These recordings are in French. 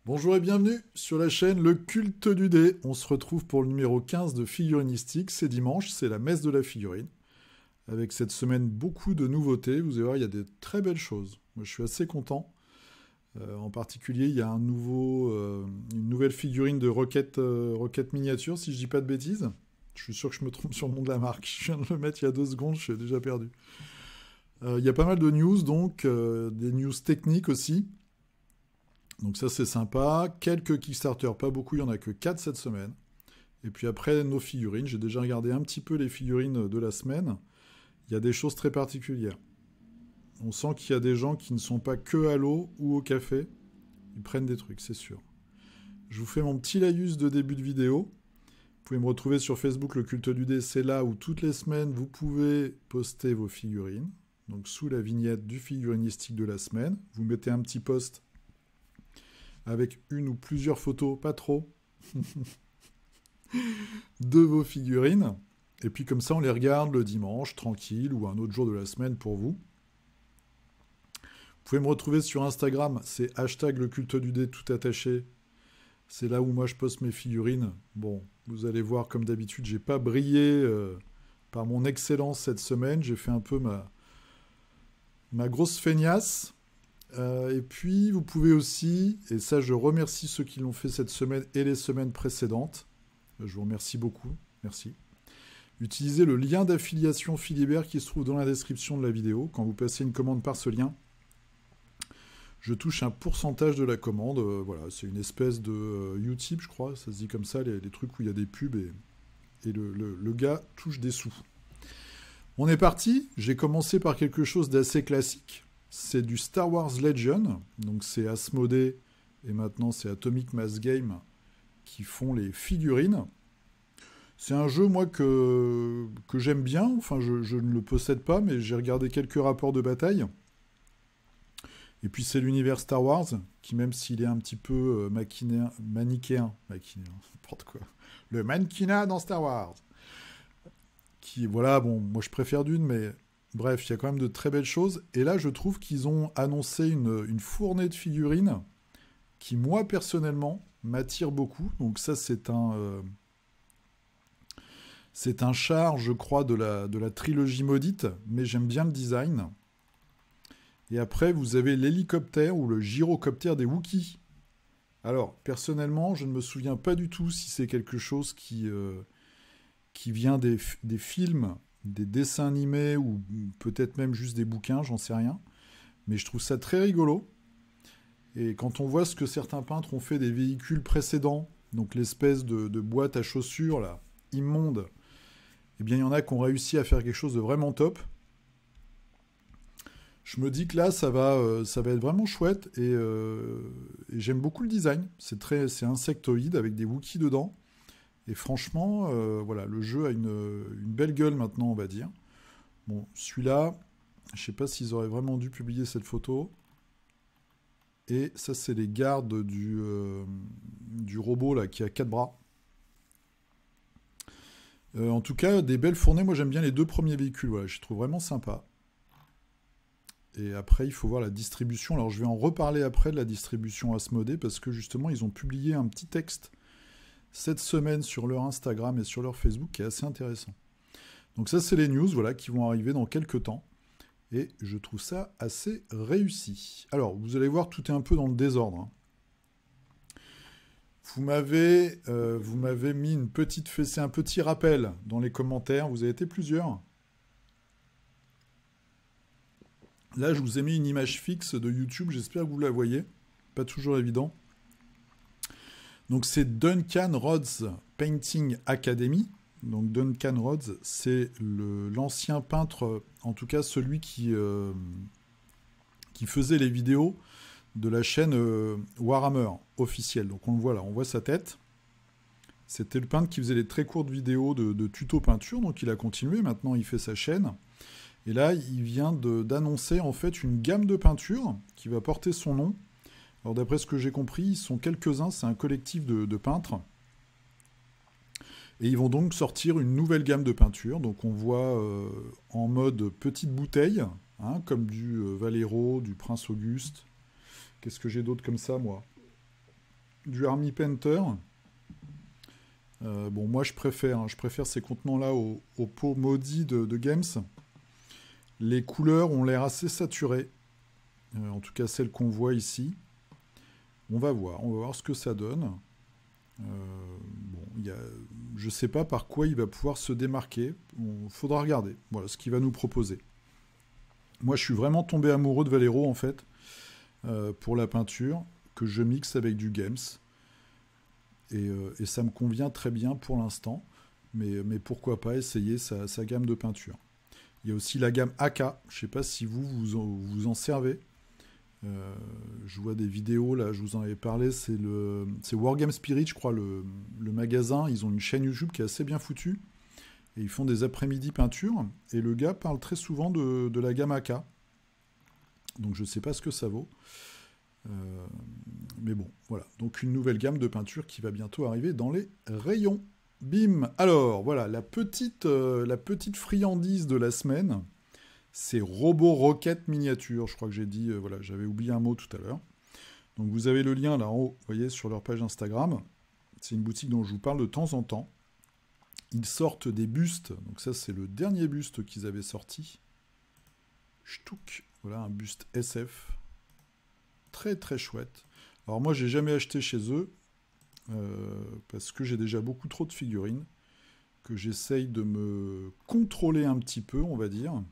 Bonjour et bienvenue sur la chaîne Le Culte du Dé. On se retrouve pour le numéro 15 de Figurinistique. C'est dimanche, c'est la messe de la figurine. Avec cette semaine beaucoup de nouveautés. Vous allez voir, il y a des très belles choses. Moi, je suis assez content. En particulier, il y a une nouvelle figurine de Rocket Miniature, si je dis pas de bêtises. Je suis sûr que je me trompe sur le nom de la marque. Je viens de le mettre il y a 2 secondes, je suis déjà perdu. Il y a pas mal de news, donc des news techniques aussi. Donc ça, c'est sympa. Quelques Kickstarter, pas beaucoup, il n'y en a que 4 cette semaine. Et puis après, nos figurines. J'ai déjà regardé un petit peu les figurines de la semaine. Il y a des choses très particulières. On sent qu'il y a des gens qui ne sont pas que à l'eau ou au café. Ils prennent des trucs, c'est sûr. Je vous fais mon petit laïus de début de vidéo. Vous pouvez me retrouver sur Facebook, Le Culte du Dé. C'est là où toutes les semaines, vous pouvez poster vos figurines. Donc sous la vignette du figurinistique de la semaine. Vous mettez un petit post avec une ou plusieurs photos, pas trop, de vos figurines. Et puis comme ça, on les regarde le dimanche, tranquille, ou un autre jour de la semaine pour vous. Vous pouvez me retrouver sur Instagram, c'est hashtag le culte du dé tout attaché. C'est là où moi je poste mes figurines. Bon, vous allez voir, comme d'habitude, j'ai pas brillé par mon excellence cette semaine. J'ai fait un peu ma grosse feignasse. Et puis, vous pouvez aussi, et ça je remercie ceux qui l'ont fait cette semaine et les semaines précédentes, je vous remercie beaucoup, merci, utiliser le lien d'affiliation Philibert qui se trouve dans la description de la vidéo. Quand vous passez une commande par ce lien, je touche un pourcentage de la commande. Voilà, c'est une espèce de Utip, je crois, ça se dit comme ça, les trucs où il y a des pubs et le gars touche des sous. On est parti, j'ai commencé par quelque chose d'assez classique. C'est du Star Wars Legion, donc c'est Asmodée et maintenant c'est Atomic Mass Game qui font les figurines. C'est un jeu, moi, que j'aime bien, enfin je ne le possède pas, mais j'ai regardé quelques rapports de bataille. Et puis c'est l'univers Star Wars, qui même s'il est un petit peu manichéen, n'importe quoi, le mannequinat dans Star Wars, qui, voilà, bon, moi je préfère Dune, mais... Bref, il y a quand même de très belles choses. Et là, je trouve qu'ils ont annoncé une fournée de figurines qui, moi, personnellement, m'attire beaucoup. Donc ça, c'est un char, je crois, de la trilogie maudite, mais j'aime bien le design. Et après, vous avez l'hélicoptère ou le gyrocoptère des Wookiees. Alors, personnellement, je ne me souviens pas du tout si c'est quelque chose qui vient des films, des dessins animés ou peut-être même juste des bouquins, j'en sais rien. Mais je trouve ça très rigolo. Et quand on voit ce que certains peintres ont fait des véhicules précédents, donc l'espèce de boîte à chaussures, là, immonde, eh bien il y en a qui ont réussi à faire quelque chose de vraiment top. Je me dis que là, ça va être vraiment chouette et j'aime beaucoup le design. C'est insectoïde avec des Wookiees dedans. Et franchement, voilà, le jeu a une belle gueule maintenant, on va dire. Bon, celui-là, je ne sais pas s'ils auraient vraiment dû publier cette photo. Et ça, c'est les gardes du robot là, qui a 4 bras. En tout cas, des belles fournées. Moi, j'aime bien les 2 premiers véhicules. Voilà, je les trouve vraiment sympas. Et après, il faut voir la distribution. Alors, je vais en reparler après de la distribution Asmodée parce que justement, ils ont publié un petit texte cette semaine sur leur Instagram et sur leur Facebook qui est assez intéressant. Donc ça, c'est les news voilà, qui vont arriver dans quelques temps. Et je trouve ça assez réussi. Alors, vous allez voir, tout est un peu dans le désordre. Hein. Vous m'avez mis une petite fessée, un petit rappel dans les commentaires. Vous avez été plusieurs. Là, je vous ai mis une image fixe de YouTube. J'espère que vous la voyez. Pas toujours évident. Donc c'est Duncan Rhodes Painting Academy. Donc Duncan Rhodes, c'est l'ancien peintre, en tout cas celui qui faisait les vidéos de la chaîne Warhammer officielle. Donc on le voit là, on voit sa tête. C'était le peintre qui faisait les très courtes vidéos de tuto peinture, donc il a continué, maintenant il fait sa chaîne. Et là, il vient d'annoncer en fait une gamme de peintures qui va porter son nom. Alors d'après ce que j'ai compris, ils sont quelques-uns, c'est un collectif de peintres. Et ils vont donc sortir une nouvelle gamme de peintures. Donc on voit en mode petite bouteille, hein, comme du Valero, du Prince Auguste. Qu'est-ce que j'ai d'autre comme ça, moi? Du Army Painter. Bon, moi je préfère ces contenants-là aux pots maudits de Games. Les couleurs ont l'air assez saturées, en tout cas celles qu'on voit ici. On va voir ce que ça donne. Bon, je ne sais pas par quoi il va pouvoir se démarquer. Il faudra regarder. Voilà ce qu'il va nous proposer. Moi, je suis vraiment tombé amoureux de Valero, en fait, pour la peinture, que je mixe avec du Games. Et ça me convient très bien pour l'instant. Mais pourquoi pas essayer sa gamme de peinture. Il y a aussi la gamme AK. Je ne sais pas si vous en servez. Je vois des vidéos, là, je vous en avais parlé, c'est Wargame Spirit, je crois, le magasin. Ils ont une chaîne YouTube qui est assez bien foutue. Et ils font des après-midi peinture. Et le gars parle très souvent de la gamme AK. Donc je ne sais pas ce que ça vaut. Mais bon, voilà. Donc une nouvelle gamme de peinture qui va bientôt arriver dans les rayons. Bim. Alors, voilà, la petite friandise de la semaine, c'est Robo Rocket Miniature. Je crois que j'ai dit, voilà, j'avais oublié un mot tout à l'heure. Donc vous avez le lien là en haut, vous voyez, sur leur page Instagram. C'est une boutique dont je vous parle de temps en temps. Ils sortent des bustes. Donc ça, c'est le dernier buste qu'ils avaient sorti. Ch'touk. Voilà, un buste SF. Très très chouette. Alors moi, j'ai jamais acheté chez eux. Parce que j'ai déjà beaucoup trop de figurines. Que j'essaye de me contrôler un petit peu, on va dire.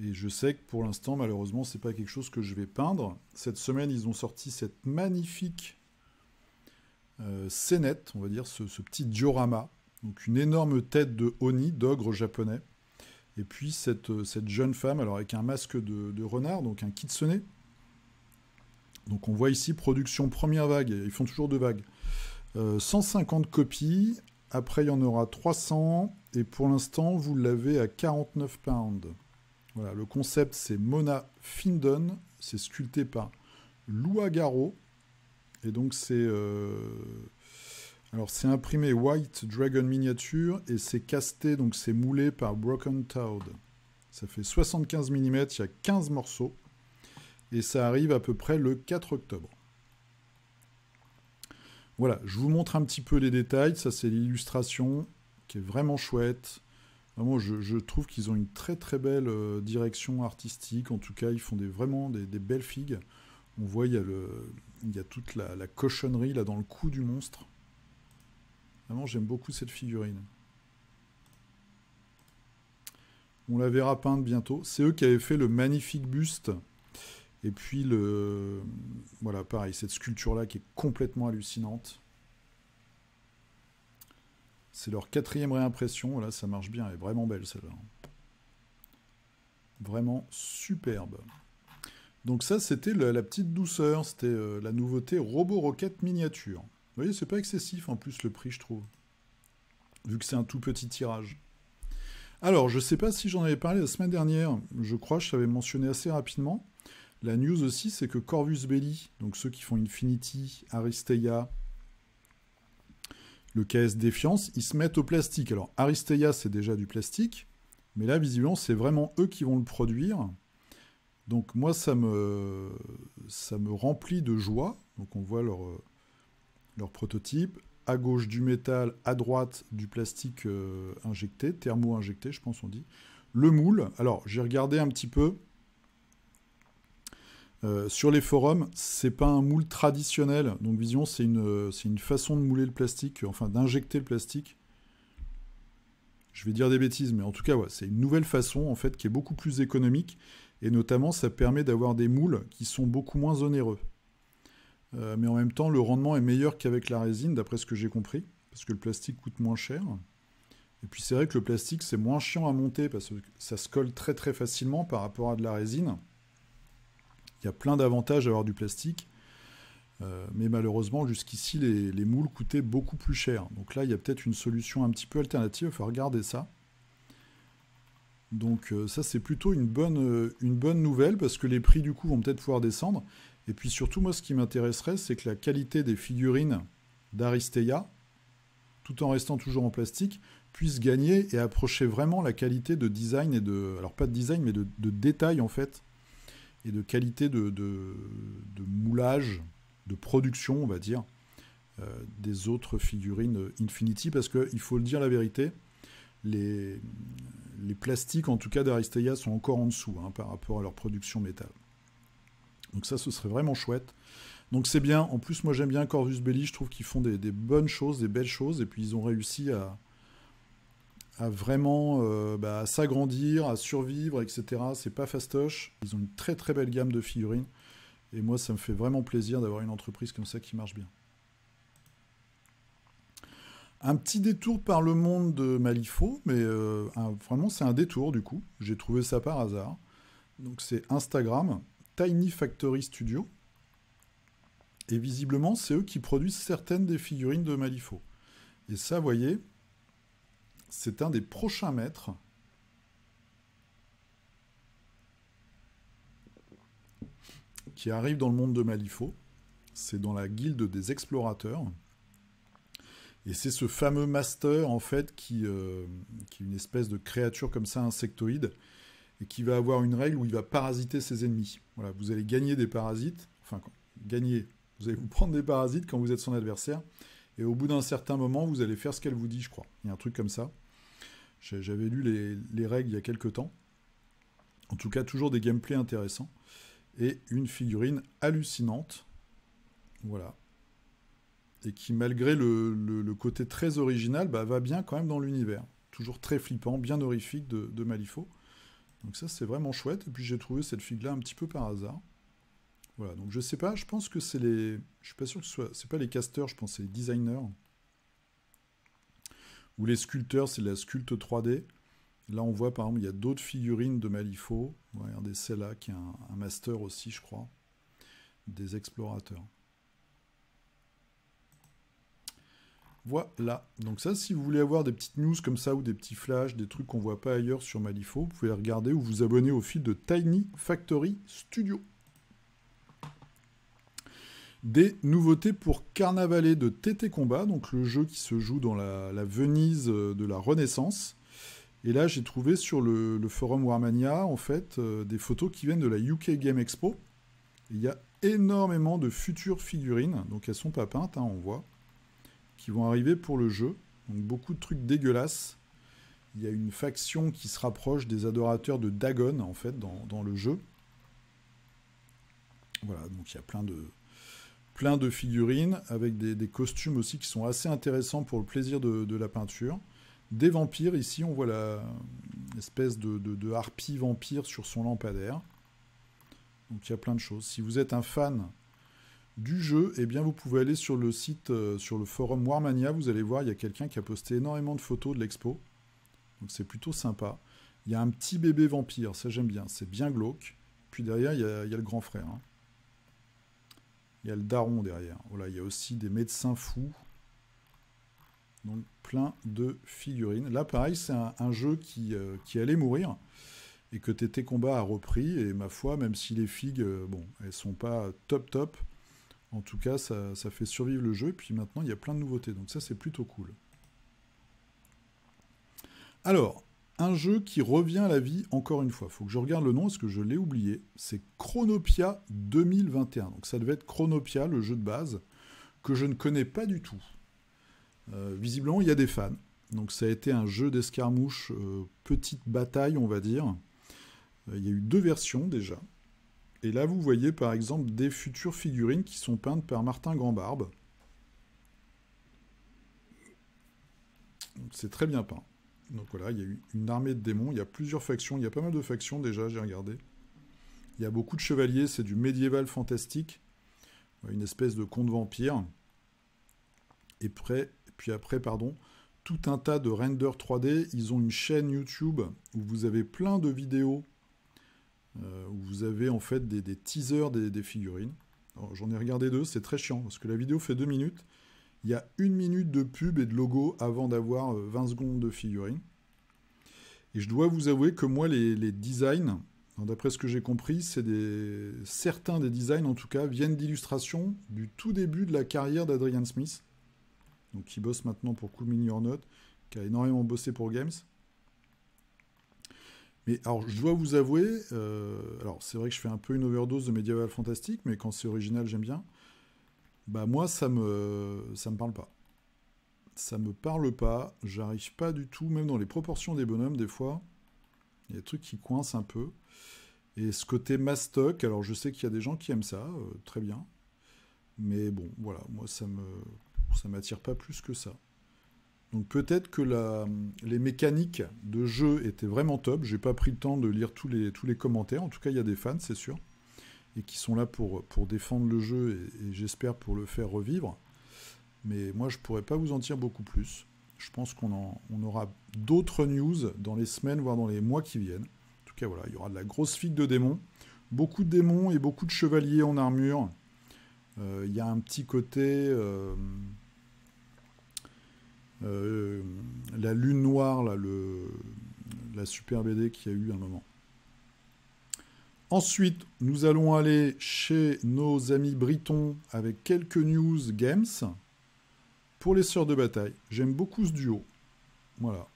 Et je sais que pour l'instant, malheureusement, c'est pas quelque chose que je vais peindre. Cette semaine, ils ont sorti cette magnifique scénette, on va dire, ce petit diorama. Donc une énorme tête de Oni, d'ogre japonais. Et puis cette jeune femme, alors avec un masque de renard, donc un kitsune. Donc on voit ici production première vague, ils font toujours deux vagues. 150 copies, après il y en aura 300, et pour l'instant, vous l'avez à 49 pounds. Voilà, le concept, c'est Mona Findon. C'est sculpté par Luagaro. Et donc, c'est imprimé White Dragon Miniature et c'est casté, donc c'est moulé par Broken Toad. Ça fait 75 mm, il y a 15 morceaux. Et ça arrive à peu près le 4 octobre. Voilà, je vous montre un petit peu les détails. Ça, c'est l'illustration qui est vraiment chouette. Vraiment, je trouve qu'ils ont une très très belle direction artistique. En tout cas, ils font vraiment des belles figues. On voit, il y a toute la cochonnerie là dans le cou du monstre. Vraiment, j'aime beaucoup cette figurine. On la verra peindre bientôt. C'est eux qui avaient fait le magnifique buste. Et puis, voilà, pareil, cette sculpture-là qui est complètement hallucinante. C'est leur 4e réimpression. Là, ça marche bien. Elle est vraiment belle, celle-là. Vraiment superbe. Donc ça, c'était la petite douceur. C'était la nouveauté Robo Rocket Miniature. Vous voyez, c'est pas excessif, en plus, le prix, je trouve. Vu que c'est un tout petit tirage. Alors, je sais pas si j'en avais parlé la semaine dernière. Je crois que je l'avais mentionné assez rapidement. La news aussi, c'est que Corvus Belli, donc ceux qui font Infinity, Aristeia, le KS Défiance, ils se mettent au plastique. Alors, Aristeia, c'est déjà du plastique, mais là, visiblement, c'est vraiment eux qui vont le produire. Donc, moi, ça me remplit de joie. Donc, on voit leur prototype. À gauche, du métal. À droite, du plastique injecté, thermo-injecté, je pense on dit. Le moule. Alors, j'ai regardé un petit peu. Sur les forums, c'est pas un moule traditionnel. Donc, vision, c'est une façon de mouler le plastique, enfin d'injecter le plastique. Je vais dire des bêtises, mais en tout cas, ouais, c'est une nouvelle façon, en fait, qui est beaucoup plus économique. Et notamment, ça permet d'avoir des moules qui sont beaucoup moins onéreux. Mais en même temps, le rendement est meilleur qu'avec la résine, d'après ce que j'ai compris, parce que le plastique coûte moins cher. Et puis, c'est vrai que le plastique, c'est moins chiant à monter, parce que ça se colle très très facilement par rapport à de la résine. Il y a plein d'avantages à avoir du plastique, mais malheureusement, jusqu'ici, les moules coûtaient beaucoup plus cher. Donc là, il y a peut-être une solution un petit peu alternative, il faut regarder ça. Donc ça, c'est plutôt une bonne nouvelle, parce que les prix, du coup, vont peut-être pouvoir descendre. Et puis surtout, moi, ce qui m'intéresserait, c'est que la qualité des figurines d'Aristeia tout en restant toujours en plastique, puisse gagner et approcher vraiment la qualité de design et de... Alors pas de design, mais de détail en fait, et de qualité de moulage, de production, on va dire, des autres figurines Infinity, parce qu'il faut le dire la vérité, les plastiques, en tout cas d'Aristeia, sont encore en dessous hein, par rapport à leur production métal. Donc ça, ce serait vraiment chouette. Donc c'est bien. En plus, moi, j'aime bien Corvus Belli. Je trouve qu'ils font des bonnes choses, des belles choses. Et puis, ils ont réussi à vraiment à s'agrandir, à survivre, etc. C'est pas fastoche. Ils ont une très, très belle gamme de figurines. Et moi, ça me fait vraiment plaisir d'avoir une entreprise comme ça qui marche bien. Un petit détour par le monde de Malifaux, mais vraiment c'est un détour du coup. J'ai trouvé ça par hasard. Donc c'est Instagram, Tiny Factory Studio. Et visiblement c'est eux qui produisent certaines des figurines de Malifaux. Et ça, vous voyez, c'est un des prochains maîtres qui arrive dans le monde de Malifaux. C'est dans la guilde des explorateurs. Et c'est ce fameux master, en fait, qui est une espèce de créature comme ça, insectoïde, et qui va avoir une règle où il va parasiter ses ennemis. Voilà, vous allez gagner des parasites, enfin, gagner, vous allez vous prendre des parasites quand vous êtes son adversaire, et au bout d'un certain moment, vous allez faire ce qu'elle vous dit, je crois. Il y a un truc comme ça. J'avais lu les règles il y a quelques temps. En tout cas, toujours des gameplays intéressants. Et une figurine hallucinante. Voilà. Et qui, malgré le côté très original, va bien quand même dans l'univers. Toujours très flippant, bien horrifique de Malifaux. Donc ça, c'est vraiment chouette. Et puis j'ai trouvé cette figue-là un petit peu par hasard. Voilà, donc je sais pas, je pense que c'est les... Je suis pas sûr que ce soit... C'est pas les casters, je pense que c'est les designers. Ou les sculpteurs, c'est la sculpte 3D. Là, on voit, par exemple, il y a d'autres figurines de Malifaux. Regardez celle-là, qui est un master aussi, je crois. Des explorateurs. Voilà, donc ça, si vous voulez avoir des petites news comme ça, ou des petits flashs, des trucs qu'on voit pas ailleurs sur Malifaux, vous pouvez les regarder ou vous abonner au fil de Tiny Factory Studio. Des nouveautés pour Carnavalet de TT Combat, donc le jeu qui se joue dans la Venise de la Renaissance. Et là, j'ai trouvé sur le forum Warmania, en fait, des photos qui viennent de la UK Game Expo. Il y a énormément de futures figurines, donc elles sont pas peintes, hein, on voit, qui vont arriver pour le jeu. Donc beaucoup de trucs dégueulasses. Il y a une faction qui se rapproche des adorateurs de Dagon, en fait, dans le jeu. Voilà, donc il y a plein de figurines, avec des costumes aussi qui sont assez intéressants pour le plaisir de la peinture. Des vampires, ici on voit l'espèce de harpie vampire sur son lampadaire. Donc il y a plein de choses. Si vous êtes un fan du jeu, eh bien vous pouvez aller sur le site, sur le forum Warmania, vous allez voir, il y a quelqu'un qui a posté énormément de photos de l'expo. Donc c'est plutôt sympa. Il y a un petit bébé vampire, ça j'aime bien, c'est bien glauque. Puis derrière, il y a le grand frère. Hein. Il y a le daron derrière. Voilà, il y a aussi des médecins fous. Donc plein de figurines. Là pareil, c'est un jeu qui allait mourir et que TT Combat a repris. Et ma foi, même si les figues, bon, elles sont pas top, en tout cas, ça fait survivre le jeu. Et puis maintenant, il y a plein de nouveautés. Donc ça, c'est plutôt cool. Alors, un jeu qui revient à la vie encore une fois. Il faut que je regarde le nom parce que je l'ai oublié. C'est Chronopia 2021. Donc ça devait être Chronopia, le jeu de base, que je ne connais pas du tout. Visiblement, il y a des fans. Donc ça a été un jeu d'escarmouche, petite bataille, on va dire. Il y a eu 2 versions déjà. Et là, vous voyez par exemple des futures figurines qui sont peintes par Martin Grandbarbe. C'est très bien peint. Donc voilà, il y a eu une armée de démons. Il y a plusieurs factions. Il y a pas mal de factions déjà, j'ai regardé. Il y a beaucoup de chevaliers. C'est du médiéval fantastique. Une espèce de conte vampire. Et puis après, tout un tas de renders 3D. Ils ont une chaîne YouTube où vous avez plein de vidéos, où vous avez en fait des teasers des figurines. J'en ai regardé 2, c'est très chiant, parce que la vidéo fait 2 minutes. Il y a 1 minute de pub et de logo avant d'avoir 20 secondes de figurines. Et je dois vous avouer que moi, les designs, d'après ce que j'ai compris, certains des designs, en tout cas, viennent d'illustrations du tout début de la carrière d'Adrian Smith. donc qui bosse maintenant pour Cool Mini or Not, qui a énormément bossé pour Games. Mais alors, je dois vous avouer, alors c'est vrai que je fais un peu une overdose de médiéval fantastique, mais quand c'est original, j'aime bien. Bah moi, ça me parle pas. Ça me parle pas, j'arrive pas du tout, même dans les proportions des bonhommes, des fois, il y a des trucs qui coincent un peu. Et ce côté mastoc, alors je sais qu'il y a des gens qui aiment ça, très bien. Mais bon, voilà, moi ça m'attire pas plus que ça. Donc peut-être que les mécaniques de jeu étaient vraiment top. J'ai pas pris le temps de lire tous les commentaires. En tout cas, il y a des fans, c'est sûr, et qui sont là pour défendre le jeu et j'espère pour le faire revivre. Mais moi, je pourrais pas vous en dire beaucoup plus. Je pense qu'on aura d'autres news dans les semaines, voire dans les mois qui viennent. En tout cas, voilà, il y aura de la grosse figue de démons. Beaucoup de démons et beaucoup de chevaliers en armure. Il y a un petit côté... la lune noire, là, la super BD qu'il y a eu un moment. Ensuite, nous allons aller chez nos amis britons avec quelques news games pour les sœurs de bataille. J'aime beaucoup ce duo. Voilà.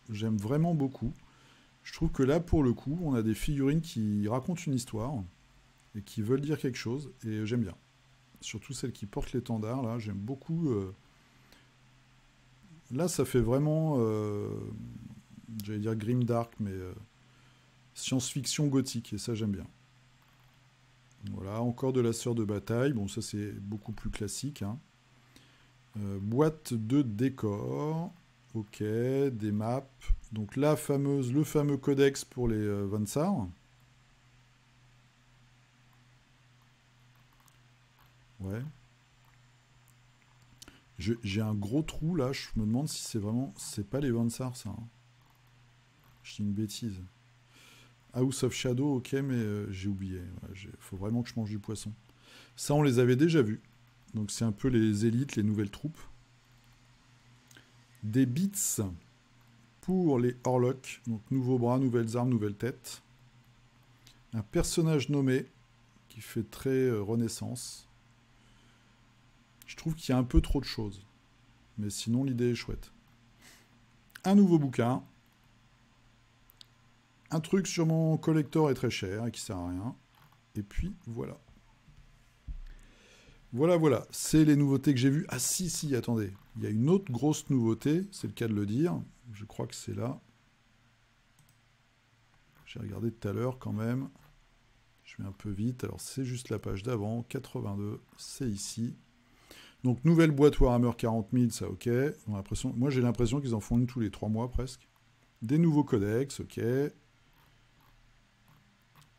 J'aime vraiment beaucoup. Je trouve que là, pour le coup, on a des figurines qui racontent une histoire et qui veulent dire quelque chose, et j'aime bien. Surtout celles qui portent l'étendard, là, j'aime beaucoup... Là, ça fait vraiment, j'allais dire grimdark, mais science-fiction gothique, et ça, j'aime bien. Voilà, encore de la sœur de bataille. Bon, ça, c'est beaucoup plus classique. Hein. Boîte de décor. Ok, des maps. Donc, le fameux codex pour les Vansar. Ouais. J'ai un gros trou là, je me demande si c'est vraiment... C'est pas les Vansar ça. Hein. Je dis une bêtise. House of Shadow, ok, mais j'ai oublié. Faut vraiment que je mange du poisson. Ça, on les avait déjà vus. Donc c'est un peu les élites, les nouvelles troupes. Des bits pour les Orlocks. Donc nouveaux bras, nouvelles armes, nouvelles têtes. Un personnage nommé qui fait très Renaissance. Je trouve qu'il y a un peu trop de choses. Mais sinon, l'idée est chouette. Un nouveau bouquin. Un truc sur mon collector est très cher et qui sert à rien. Et puis, voilà. Voilà. C'est les nouveautés que j'ai vues. Ah si, attendez. Il y a une autre grosse nouveauté, c'est le cas de le dire. Je crois que c'est là. J'ai regardé tout à l'heure quand même. Je vais un peu vite. Alors, c'est juste la page d'avant. 82, c'est ici. Donc, nouvelle boîte Warhammer 40 000, ça, ok. Moi, j'ai l'impression qu'ils en font une tous les 3 mois, presque. Des nouveaux codex, ok.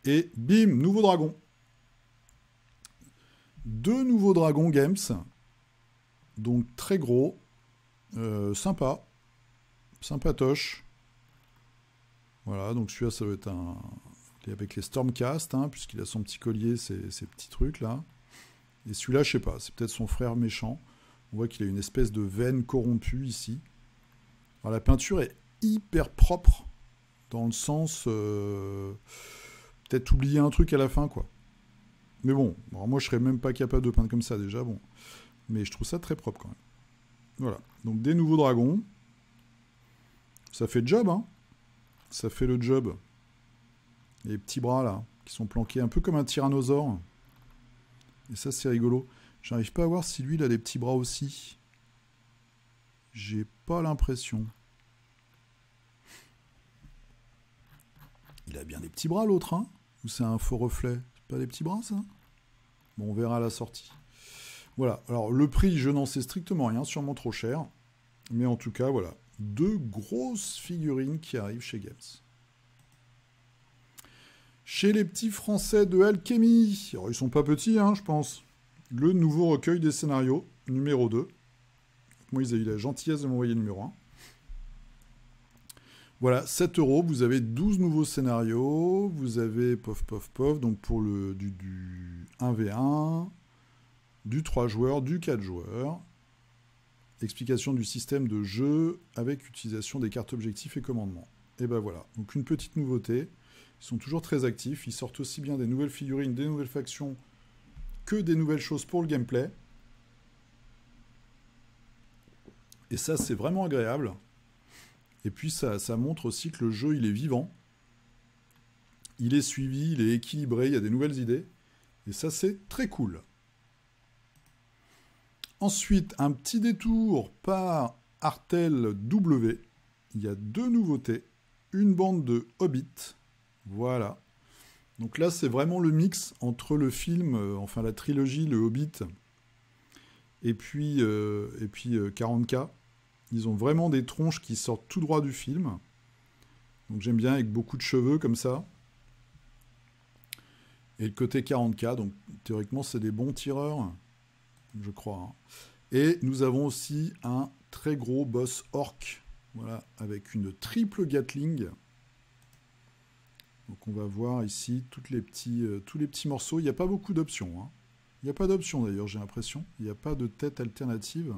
Et bim, nouveau dragon. 2 nouveaux dragons games. Donc, très gros. Sympa. Sympatoche. Voilà, donc celui-là, ça doit être avec les Stormcast, hein, puisqu'il a son petit collier, ces petits trucs-là. Et celui-là, je sais pas, c'est peut-être son frère méchant. On voit qu'il a une espèce de veine corrompue ici. Alors, la peinture est hyper propre, dans le sens... peut-être oublier un truc à la fin, quoi. Mais bon, moi, je serais même pas capable de peindre comme ça, déjà, bon. Mais je trouve ça très propre, quand même. Voilà, donc des nouveaux dragons. Ça fait le job, hein. Ça fait le job. Les petits bras, là, qui sont planqués un peu comme un tyrannosaure. Et ça, c'est rigolo. J'arrive pas à voir si lui, il a des petits bras aussi. J'ai pas l'impression. Il a bien des petits bras, l'autre, hein? Ou c'est un faux reflet? C'est pas des petits bras, ça? Bon, on verra à la sortie. Voilà. Alors, le prix, je n'en sais strictement rien. Sûrement trop cher. Mais en tout cas, voilà. 2 grosses figurines qui arrivent chez Games. Chez les petits Français de Alchemy, alors ils sont pas petits, hein, je pense. Le nouveau recueil des scénarios, numéro 2. Moi, ils avaient eu la gentillesse de m'envoyer le numéro 1. Voilà, 7 €, vous avez 12 nouveaux scénarios, vous avez pof, donc pour du 1v1, du 3 joueurs, du 4 joueurs. Explication du système de jeu avec utilisation des cartes objectifs et commandements. Et ben voilà, donc une petite nouveauté. Ils sont toujours très actifs, ils sortent aussi bien des nouvelles figurines, des nouvelles factions, que des nouvelles choses pour le gameplay. Et ça, c'est vraiment agréable. Et puis, ça montre aussi que le jeu, il est vivant. Il est suivi, il est équilibré, il y a des nouvelles idées. Et ça, c'est très cool. Ensuite, un petit détour par Artel W. Il y a 2 nouveautés. Une bande de Hobbit. Voilà. Donc là, c'est vraiment le mix entre le film, enfin la trilogie, le Hobbit, et puis 40K. Ils ont vraiment des tronches qui sortent tout droit du film. Donc j'aime bien avec beaucoup de cheveux comme ça. Et le côté 40K, donc théoriquement, c'est des bons tireurs, je crois. Hein. Et nous avons aussi un très gros boss orc, voilà, avec une triple Gatling. Donc on va voir ici tous les petits morceaux. Il n'y a pas beaucoup d'options. Hein. Il n'y a pas d'options d'ailleurs, j'ai l'impression. Il n'y a pas de tête alternative.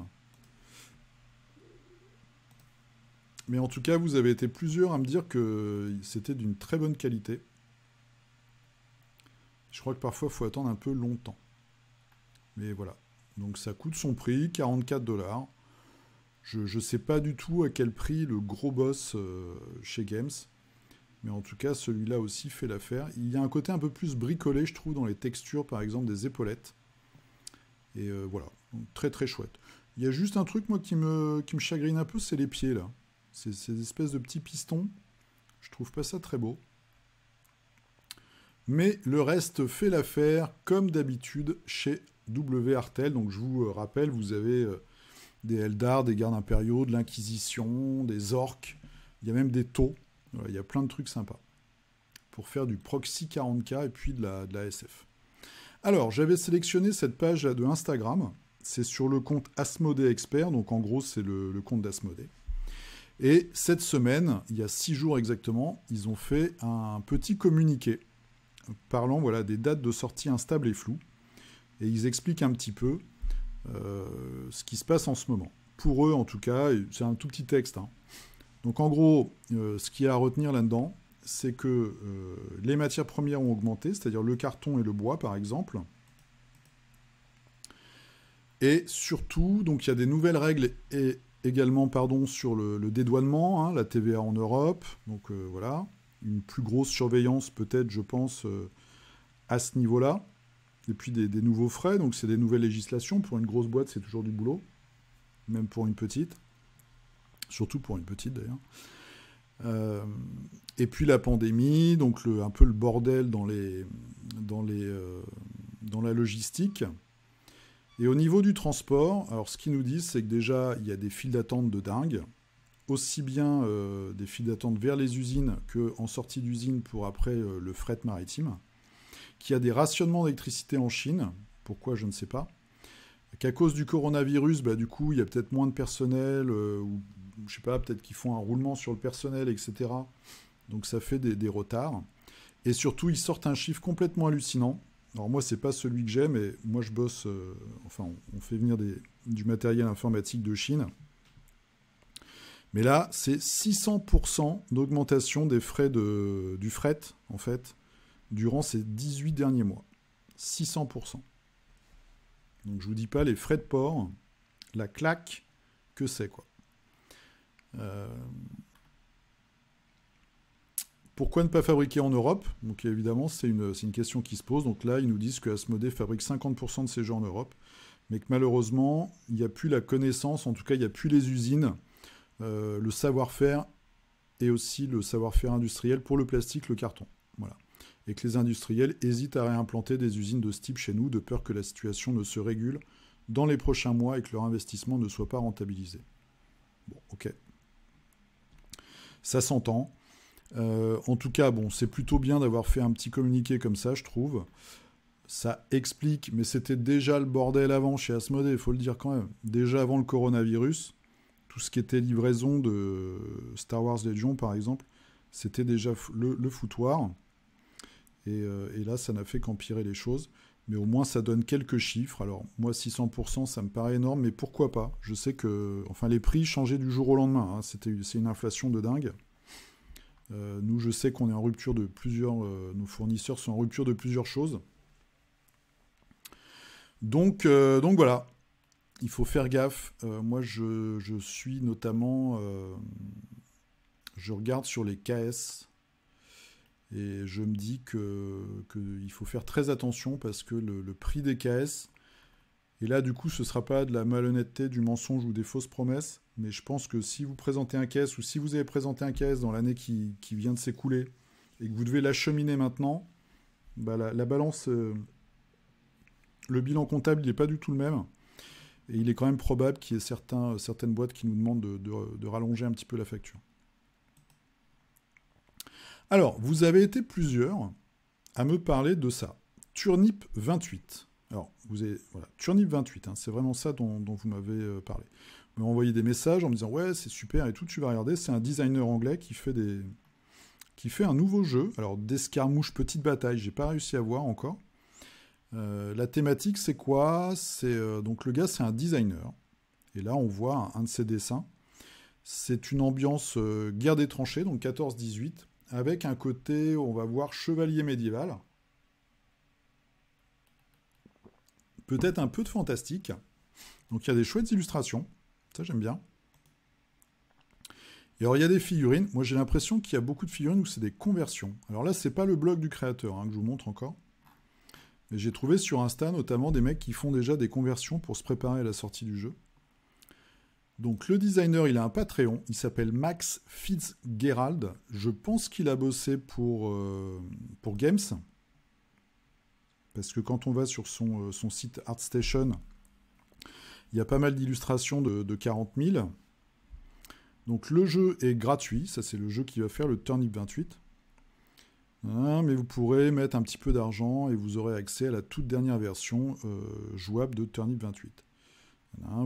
Mais en tout cas, vous avez été plusieurs à me dire que c'était d'une très bonne qualité. Je crois que parfois, il faut attendre un peu longtemps. Mais voilà. Donc ça coûte son prix, 44$. Je ne sais pas du tout à quel prix le gros boss chez Games. Mais en tout cas, celui-là aussi fait l'affaire. Il y a un côté un peu plus bricolé, je trouve, dans les textures, par exemple, des épaulettes. Et voilà, donc, très très chouette. Il y a juste un truc, moi, qui me chagrine un peu, c'est les pieds, là. Ces espèces de petits pistons. Je trouve pas ça très beau. Mais le reste fait l'affaire, comme d'habitude, chez W Artel. Donc je vous rappelle, vous avez des Eldar, des gardes impériaux, de l'Inquisition, des orques. Il y a même des taux. Voilà, il y a plein de trucs sympas pour faire du proxy 40K et puis de la SF. Alors, j'avais sélectionné cette page de Instagram. C'est sur le compte Asmodée Expert. Donc, en gros, c'est le compte d'Asmodée. Et cette semaine, il y a 6 jours exactement, ils ont fait un petit communiqué parlant voilà, des dates de sortie instables et floues. Et ils expliquent un petit peu ce qui se passe en ce moment. Pour eux, en tout cas, c'est un tout petit texte, hein. Donc en gros, ce qu'il y a à retenir là-dedans, c'est que les matières premières ont augmenté, c'est-à-dire le carton et le bois par exemple. Et surtout, donc il y a des nouvelles règles et également sur le dédouanement, hein, la TVA en Europe. Donc voilà, une plus grosse surveillance peut-être, je pense, à ce niveau-là. Et puis des nouveaux frais, donc c'est des nouvelles législations. Pour une grosse boîte, c'est toujours du boulot, même pour une petite. Surtout pour une petite d'ailleurs. Et puis la pandémie, donc un peu le bordel dans la logistique. Et au niveau du transport, alors ce qu'ils nous disent, c'est que déjà, il y a des files d'attente de dingue, aussi bien des files d'attente vers les usines qu'en sortie d'usine pour après le fret maritime, qu'il y a des rationnements d'électricité en Chine, pourquoi je ne sais pas, qu'à cause du coronavirus, du coup, il y a peut-être moins de personnel, ou je sais pas, peut-être qu'ils font un roulement sur le personnel, etc. Donc ça fait des retards. Et surtout, ils sortent un chiffre complètement hallucinant. Alors moi, c'est pas celui que j'aime, mais moi je bosse, on fait venir du matériel informatique de Chine. Mais là, c'est 600% d'augmentation des frais du fret, en fait, durant ces 18 derniers mois. 600%. Donc je vous dis pas les frais de port, la claque que c'est, quoi. Pourquoi ne pas fabriquer en Europe? Donc évidemment, c'est une question qui se pose. Donc là, ils nous disent que Asmodée fabrique 50% de ses jeux en Europe, mais que malheureusement, il n'y a plus la connaissance, en tout cas, il n'y a plus les usines, le savoir-faire et aussi le savoir-faire industriel pour le plastique, le carton. Voilà. Et que les industriels hésitent à réimplanter des usines de ce type chez nous, de peur que la situation ne se régule dans les prochains mois et que leur investissement ne soit pas rentabilisé. Bon, ok. Ça s'entend. En tout cas, bon, c'est plutôt bien d'avoir fait un petit communiqué comme ça, je trouve. Ça explique, mais c'était déjà le bordel avant chez Asmodée, il faut le dire quand même. Déjà avant le coronavirus, tout ce qui était livraison de Star Wars Legion, par exemple, c'était déjà le foutoir. Et là, ça n'a fait qu'empirer les choses. Mais au moins, ça donne quelques chiffres. Alors, moi, 600%, ça me paraît énorme, mais pourquoi pas? Je sais que les prix changeaient du jour au lendemain. Hein. C'est une inflation de dingue. Nous, je sais qu'on est en rupture de plusieurs... nos fournisseurs sont en rupture de plusieurs choses. Donc voilà. il faut faire gaffe. Moi, je suis notamment... je regarde sur les KS et je me dis il faut faire très attention parce que le prix des KS, et là, du coup, ce ne sera pas de la malhonnêteté, du mensonge ou des fausses promesses, mais je pense que si vous présentez un KS ou si vous avez présenté un KS dans l'année qui vient de s'écouler et que vous devez l'acheminer maintenant, bah, la balance, le bilan comptable, il n'est pas du tout le même. Et il est quand même probable qu'il y ait certaines boîtes qui nous demandent de rallonger un petit peu la facture. Alors, vous avez été plusieurs à me parler de ça. Turnip 28. Alors, voilà, Turnip 28, hein, c'est vraiment ça dont vous m'avez parlé. Vous m'avez envoyé des messages en me disant « Ouais, c'est super et tout, tu vas regarder. » C'est un designer anglais qui fait un nouveau jeu. Alors, d'escarmouche petite bataille, j'ai pas réussi à voir encore. La thématique, c'est quoi? Donc, le gars, c'est un designer. Et là, on voit un de ses dessins. C'est une ambiance guerre des tranchées, donc 14-18, avec un côté, on va voir, chevalier médiéval. Peut-être un peu de fantastique. Donc il y a des chouettes illustrations. Ça, j'aime bien. Et alors, il y a des figurines. Moi, j'ai l'impression qu'il y a beaucoup de figurines où c'est des conversions. Alors là, c'est pas le blog du créateur que je vous montre encore. Mais j'ai trouvé sur Insta, notamment, des mecs qui font déjà des conversions pour se préparer à la sortie du jeu. Donc le designer, il a un Patreon, il s'appelle Max Fitzgerald. Je pense qu'il a bossé pour Games. Parce que quand on va sur son site ArtStation, il y a pas mal d'illustrations de 40 000. Donc le jeu est gratuit, ça c'est le jeu qui va faire le Turnip 28. Mais vous pourrez mettre un petit peu d'argent et vous aurez accès à la toute dernière version jouable de Turnip 28.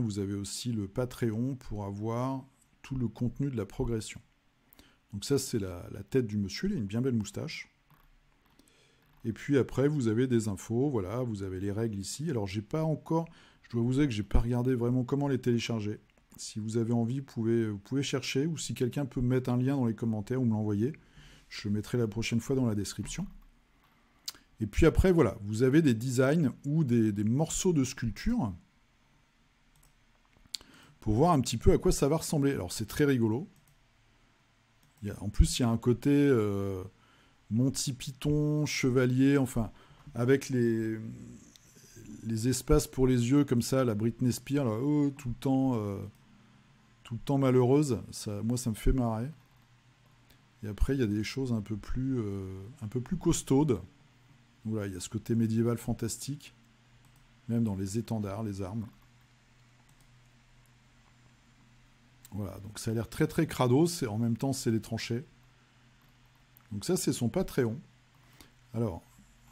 Vous avez aussi le Patreon pour avoir tout le contenu de la progression. Donc ça, c'est la tête du monsieur, il a une bien belle moustache. Et puis après, vous avez des infos, voilà, vous avez les règles ici. Alors, j'ai pas encore, je dois vous avouer que j'ai pas regardé vraiment comment les télécharger. Si vous avez envie, vous pouvez chercher, ou si quelqu'un peut me mettre un lien dans les commentaires ou me l'envoyer, je le mettrai la prochaine fois dans la description. Et puis après, voilà, vous avez des designs ou des morceaux de sculpture pour voir un petit peu à quoi ça va ressembler. Alors c'est très rigolo. En plus, il y a un côté Monty Python, chevalier, enfin, avec les espaces pour les yeux, comme ça, la Britney Spears, là, tout le temps malheureuse. Moi, ça me fait marrer. Et après, il y a des choses un peu plus costaudes. Voilà, il y a ce côté médiéval fantastique, même dans les étendards, les armes. Voilà, donc ça a l'air très très crado, en même temps c'est les tranchées. Donc ça c'est son Patreon. Alors,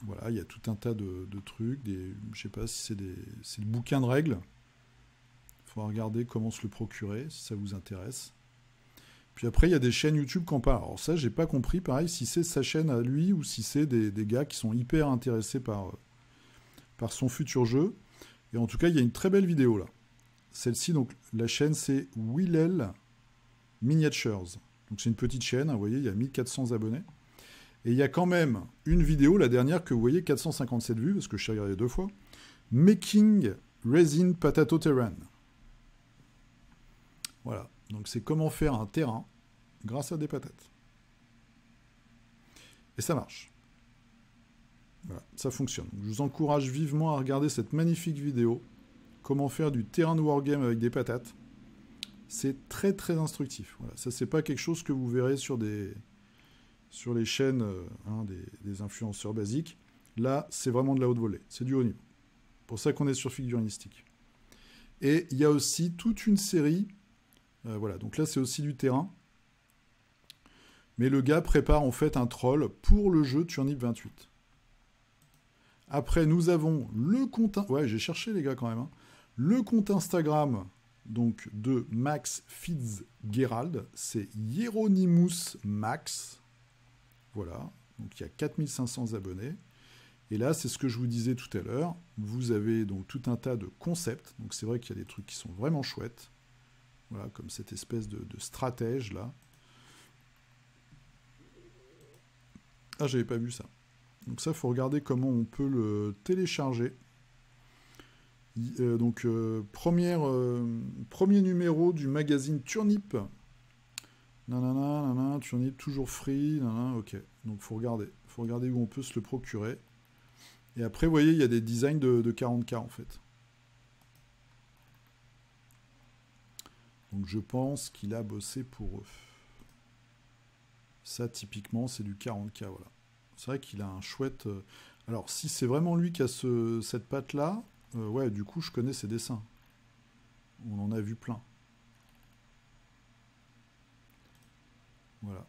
voilà, il y a tout un tas de trucs, je sais pas si c'est le bouquin de règles. Il faudra regarder comment se le procurer, si ça vous intéresse. Puis après, il y a des chaînes YouTube qui en parlent. Alors ça, j'ai pas compris, pareil, si c'est sa chaîne à lui ou si c'est des gars qui sont hyper intéressés par son futur jeu. Et en tout cas, il y a une très belle vidéo là. Celle-ci, donc, la chaîne, c'est Willel Miniatures. Donc, c'est une petite chaîne, vous voyez, il y a 1400 abonnés. Et il y a quand même une vidéo, la dernière, que vous voyez, 457 vues, parce que je suis regardé 2 fois. Making Resin Potato Terrain. Voilà. Donc, c'est comment faire un terrain grâce à des patates. Et ça marche. Voilà, ça fonctionne. Donc, je vous encourage vivement à regarder cette magnifique vidéo. Comment faire du terrain de wargame avec des patates. C'est très très instructif. Voilà. Ça, c'est pas quelque chose que vous verrez sur les chaînes des influenceurs basiques. Là, c'est vraiment de la haute volée. C'est du haut niveau. C'est pour ça qu'on est sur figurinistique. Et il y a aussi toute une série. Voilà, donc là, c'est aussi du terrain. Mais le gars prépare en fait un troll pour le jeu Turnip 28. Après, nous avons le compte... Ouais, j'ai cherché les gars quand même. Le compte Instagram donc, de Max Fitzgerald, c'est Hieronymus Max. Voilà, donc il y a 4500 abonnés. Et là, c'est ce que je vous disais tout à l'heure. Vous avez donc tout un tas de concepts. Donc c'est vrai qu'il y a des trucs qui sont vraiment chouettes. Voilà, comme cette espèce de stratège là. Ah, j'avais pas vu ça. Donc ça, il faut regarder comment on peut le télécharger. Premier numéro du magazine Turnip. Nanana, nanana, Turnip, toujours free. Nanana, ok, donc faut regarder où on peut se le procurer. Et après, vous voyez, il y a des designs de 40K en fait. Donc je pense qu'il a bossé pour eux. Ça, typiquement, c'est du 40K, voilà. C'est vrai qu'il a un chouette... Alors, si c'est vraiment lui qui a cette patte-là, ouais, du coup, je connais ses dessins. On en a vu plein. Voilà.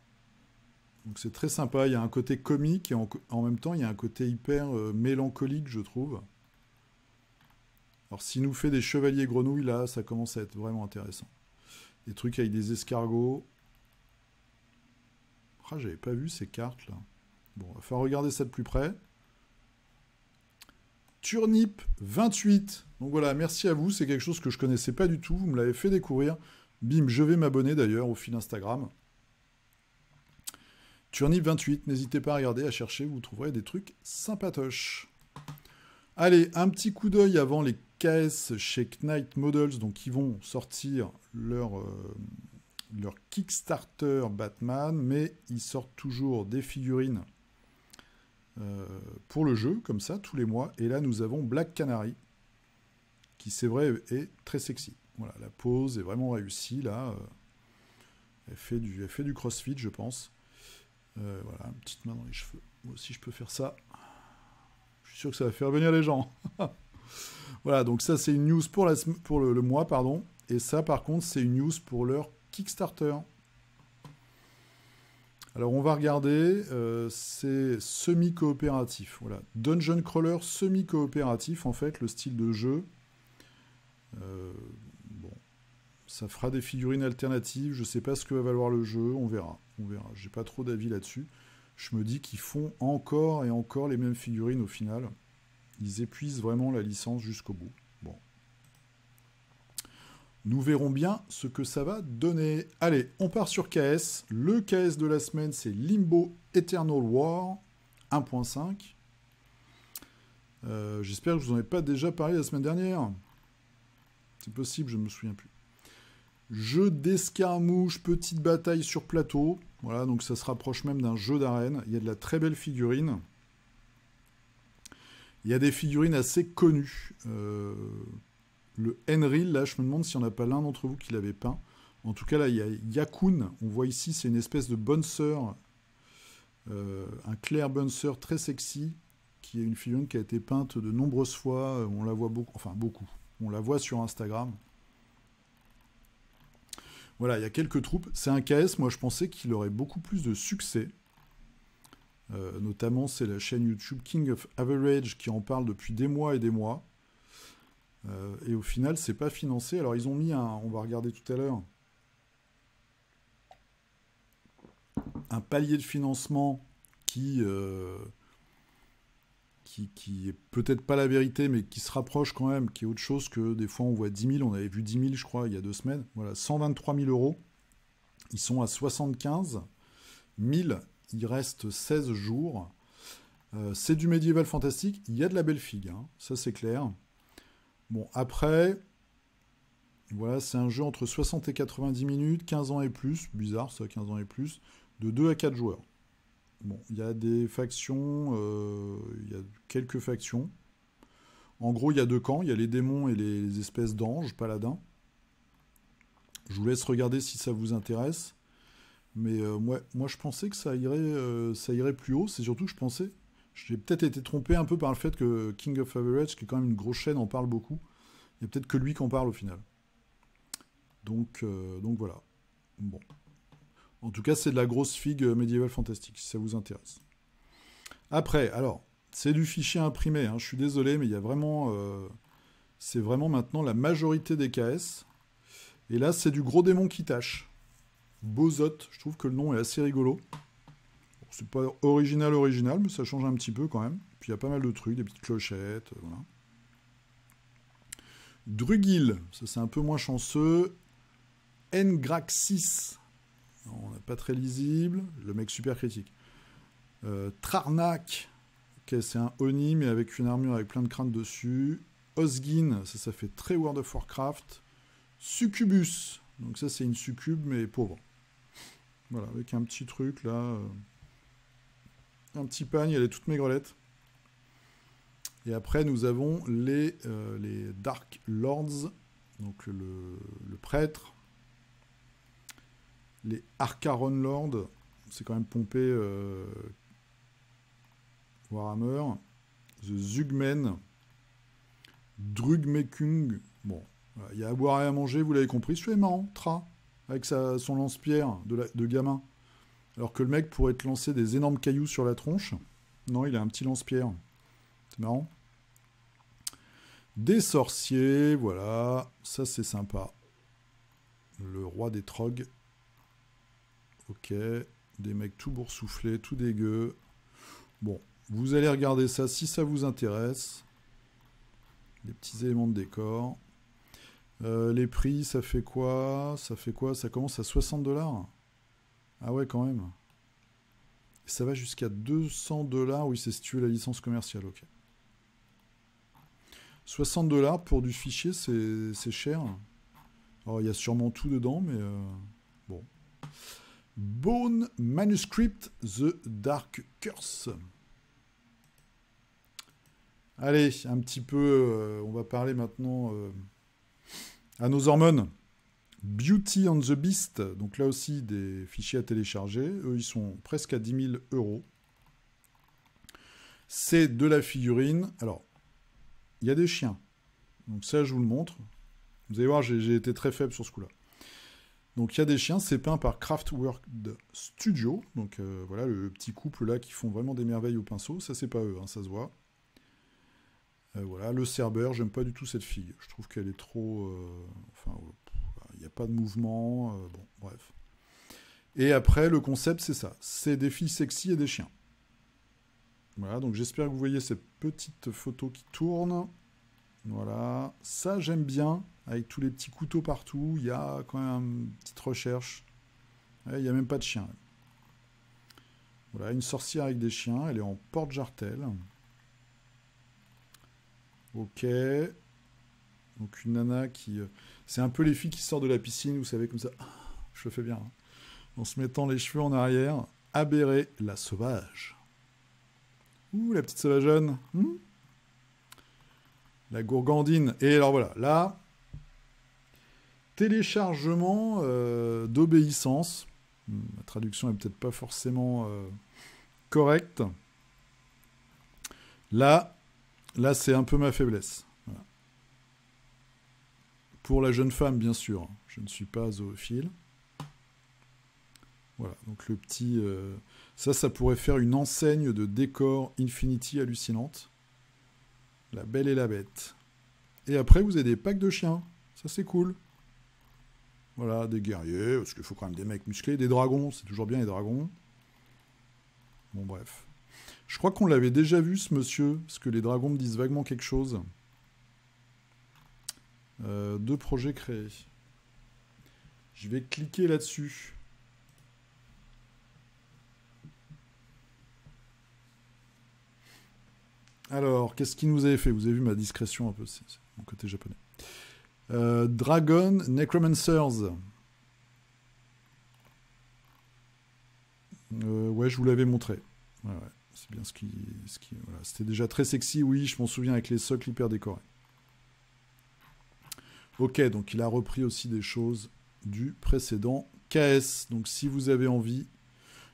Donc c'est très sympa, il y a un côté comique et en même temps, il y a un côté hyper mélancolique, je trouve. Alors, s'il nous fait des chevaliers grenouilles, là, ça commence à être vraiment intéressant. Des trucs avec des escargots. Ah, j'avais pas vu ces cartes, là. Bon, il va falloir regarder ça de plus près. Turnip 28. Donc voilà, merci à vous. C'est quelque chose que je connaissais pas du tout. Vous me l'avez fait découvrir. Bim, je vais m'abonner d'ailleurs au fil Instagram. Turnip 28. N'hésitez pas à regarder, à chercher. Vous trouverez des trucs sympatoches. Allez, un petit coup d'œil avant les KS chez Knight Models. Donc, ils vont sortir leur Kickstarter Batman. Mais ils sortent toujours des figurines pour le jeu, comme ça, tous les mois. Et là, nous avons Black Canary, qui, c'est vrai, est très sexy. Voilà, la pose est vraiment réussie, là. Elle fait du crossfit, je pense. Voilà, une petite main dans les cheveux. Moi aussi, je peux faire ça. Je suis sûr que ça va faire venir les gens. Voilà, donc ça, c'est une news pour le mois, pardon. Et ça, par contre, c'est une news pour leur Kickstarter. Alors on va regarder, c'est semi-coopératif. Voilà. Dungeon Crawler semi-coopératif, en fait, le style de jeu. Bon, ça fera des figurines alternatives. Je ne sais pas ce que va valoir le jeu, on verra. J'ai pas trop d'avis là-dessus. Je me dis qu'ils font encore et encore les mêmes figurines au final. Ils épuisent vraiment la licence jusqu'au bout. Bon. Nous verrons bien ce que ça va donner. Allez, on part sur KS. Le KS de la semaine, c'est Limbo Eternal War 1.5. J'espère que je vous en ai pas déjà parlé la semaine dernière. C'est possible, je ne me souviens plus. Jeu d'escarmouche, petite bataille sur plateau. Voilà, donc ça se rapproche même d'un jeu d'arène. Il y a de la très belle figurine. Il y a des figurines assez connues. Le Enril, là, je me demande s'il n'y en a pas l'un d'entre vous qui l'avait peint. En tout cas, là, il y a Yakun. On voit ici, c'est une espèce de bouncer. Un clair bouncer très sexy, qui est une figurine qui a été peinte de nombreuses fois. On la voit beaucoup. Enfin, beaucoup. On la voit sur Instagram. Voilà, il y a quelques troupes. C'est un KS, moi je pensais qu'il aurait beaucoup plus de succès. Notamment, c'est la chaîne YouTube King of Average qui en parle depuis des mois et des mois. Et au final, c'est pas financé. Alors, ils ont mis on va regarder tout à l'heure, un palier de financement qui est peut-être pas la vérité, mais qui se rapproche quand même, qui est autre chose que des fois on voit 10 000. On avait vu 10 000, je crois, il y a 2 semaines. Voilà, 123 000 euros. Ils sont à 75 000. Il reste 16 jours. C'est du médiéval fantastique. Il y a de la belle figue, hein, ça c'est clair. Bon, après, voilà, c'est un jeu entre 60 et 90 minutes, 15 ans et plus. Bizarre, ça, 15 ans et plus. De 2 à 4 joueurs. Bon, il y a des factions, il y a quelques factions. En gros, il y a 2 camps. Il y a les démons et les espèces d'anges, paladins. Je vous laisse regarder si ça vous intéresse. Mais moi, je pensais que ça irait plus haut. C'est surtout que je pensais... J'ai peut-être été trompé un peu par le fait que King of Average, qui est quand même une grosse chaîne, en parle beaucoup. Il n'y a peut-être que lui qui en parle au final. Donc voilà. Bon. En tout cas, c'est de la grosse figue médiévale fantastique, si ça vous intéresse. Après, alors, c'est du fichier imprimé, hein, je suis désolé, mais il y a vraiment... c'est vraiment maintenant la majorité des KS. Et là, c'est du gros démon qui tâche. Bozot, je trouve que le nom est assez rigolo. Bon, c'est pas original, mais ça change un petit peu quand même. Puis il y a pas mal de trucs, des petites clochettes, voilà. Drugil, ça c'est un peu moins chanceux. Ngraxis, on n'est pas très lisible. Le mec super critique. Trarnak, okay, c'est un Oni, mais avec une armure avec plein de crânes dessus. Osgin, ça fait très World of Warcraft. Succubus, donc ça c'est une succube mais pauvre. Voilà, avec un petit truc là, un petit pagne, elle est toute maigrelette. Et après nous avons les Dark Lords, donc le prêtre, les Archaron Lords, c'est quand même pompé Warhammer, The Zugmen, Drugmekung, bon, il y a à boire et à manger, vous l'avez compris, c'est marrant, Tra, avec son lance-pierre de gamin. Alors que le mec pourrait te lancer des énormes cailloux sur la tronche. Non, il a un petit lance-pierre. C'est marrant. Des sorciers, voilà, ça c'est sympa. Le roi des trogs. Ok, des mecs tout boursouflés, tout dégueux. Bon, vous allez regarder ça si ça vous intéresse. Des petits éléments de décor. Les prix, ça fait quoi? Ça commence à 60$. Ah ouais, quand même. Et ça va jusqu'à 200$. Oui, c'est si tu veux la licence commerciale, ok. 60$ pour du fichier, c'est cher. Alors, il y a sûrement tout dedans, mais bon. Bone Manuscript, The Dark Curse. Allez, un petit peu, on va parler maintenant à nos hormones. Beauty and the Beast, donc là aussi des fichiers à télécharger. Eux, ils sont presque à 10 000€. C'est de la figurine. Alors, il y a des chiens. Donc ça, je vous le montre. Vous allez voir, j'ai été très faible sur ce coup-là. Donc il y a des chiens, c'est peint par Craftwork Studio. Donc voilà, le petit couple là qui font vraiment des merveilles au pinceau. Ça, c'est pas eux, hein, ça se voit. Voilà, le Cerber, j'aime pas du tout cette fille. Je trouve qu'elle est trop... il n'y a pas de mouvement. Bon, bref. Et après, le concept, c'est ça. C'est des filles sexy et des chiens. Voilà, donc j'espère que vous voyez cette petite photo qui tourne. Voilà, ça j'aime bien, avec tous les petits couteaux partout, il y a quand même une petite recherche. Il n'y a même pas de chien. Voilà, une sorcière avec des chiens, elle est en porte-jartel. Ok. Donc une nana qui... c'est un peu les filles qui sortent de la piscine, vous savez, comme ça. Je le fais bien. Hein. En se mettant les cheveux en arrière. Aberrer la sauvage. Ouh, la petite sauvageonne. La gourgandine. Et alors voilà, là, téléchargement d'obéissance. La traduction est peut-être pas forcément correcte. Là c'est un peu ma faiblesse. Voilà. Pour la jeune femme, bien sûr. Je ne suis pas zoophile. Voilà, donc le petit... ça pourrait faire une enseigne de décor Infinity hallucinante. La Belle et la Bête. Et après, vous avez des packs de chiens. Ça, c'est cool. Voilà, des guerriers, parce qu'il faut quand même des mecs musclés. Des dragons, c'est toujours bien les dragons. Bon, bref. Je crois qu'on l'avait déjà vu, ce monsieur, parce que les dragons me disent vaguement quelque chose. 2 projets créés. Je vais cliquer là-dessus. Alors, qu'est-ce qu'il nous avait fait? Vous avez vu ma discrétion un peu, c'est mon côté japonais. Dragon Necromancers. Ouais, je vous l'avais montré. Ouais, c'est bien ce qui voilà. C'était déjà très sexy, oui, je m'en souviens, avec les socles hyper décorés. Ok, donc il a repris aussi des choses du précédent KS. Donc si vous avez envie,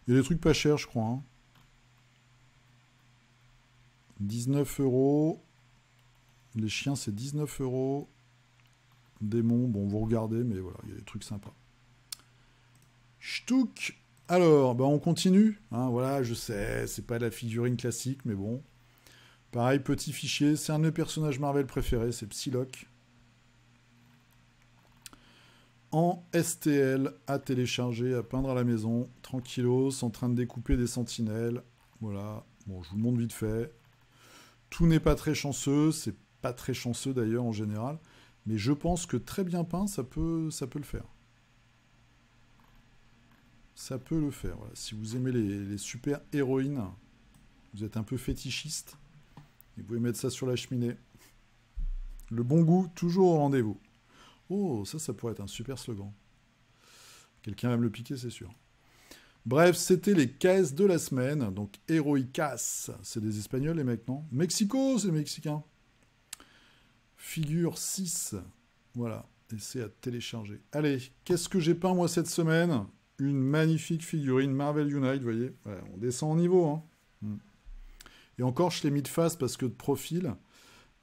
il y a des trucs pas chers, je crois. Hein. 19€. Les chiens, c'est 19€. Démons, bon, vous regardez, mais voilà, il y a des trucs sympas. Ch'touk. Alors, on continue. Hein, voilà, je sais, c'est pas la figurine classique, mais bon. Pareil, petit fichier. C'est un de mes personnages Marvel préférés, c'est Psylocke. En STL, à télécharger, à peindre à la maison. Tranquillos, en train de découper des sentinelles. Voilà. Bon, je vous le montre vite fait. Tout n'est pas très chanceux, c'est pas très chanceux d'ailleurs en général, mais je pense que très bien peint, ça peut le faire. Ça peut le faire. Voilà. Si vous aimez les super héroïnes, vous êtes un peu fétichiste, vous pouvez mettre ça sur la cheminée. Le bon goût, toujours au rendez-vous. Oh, ça pourrait être un super slogan. Quelqu'un va me le piquer, c'est sûr. Bref, c'était les KS de la semaine. Donc, Heroicas, c'est des Espagnols, les mecs, non? Mexico, c'est Mexicain. Figure 6. Voilà. Et c'est à télécharger. Allez, qu'est-ce que j'ai peint, moi, cette semaine? Une magnifique figurine Marvel Unite, vous voyez. Ouais, on descend en niveau, hein. Et encore, je l'ai mis de face parce que de profil...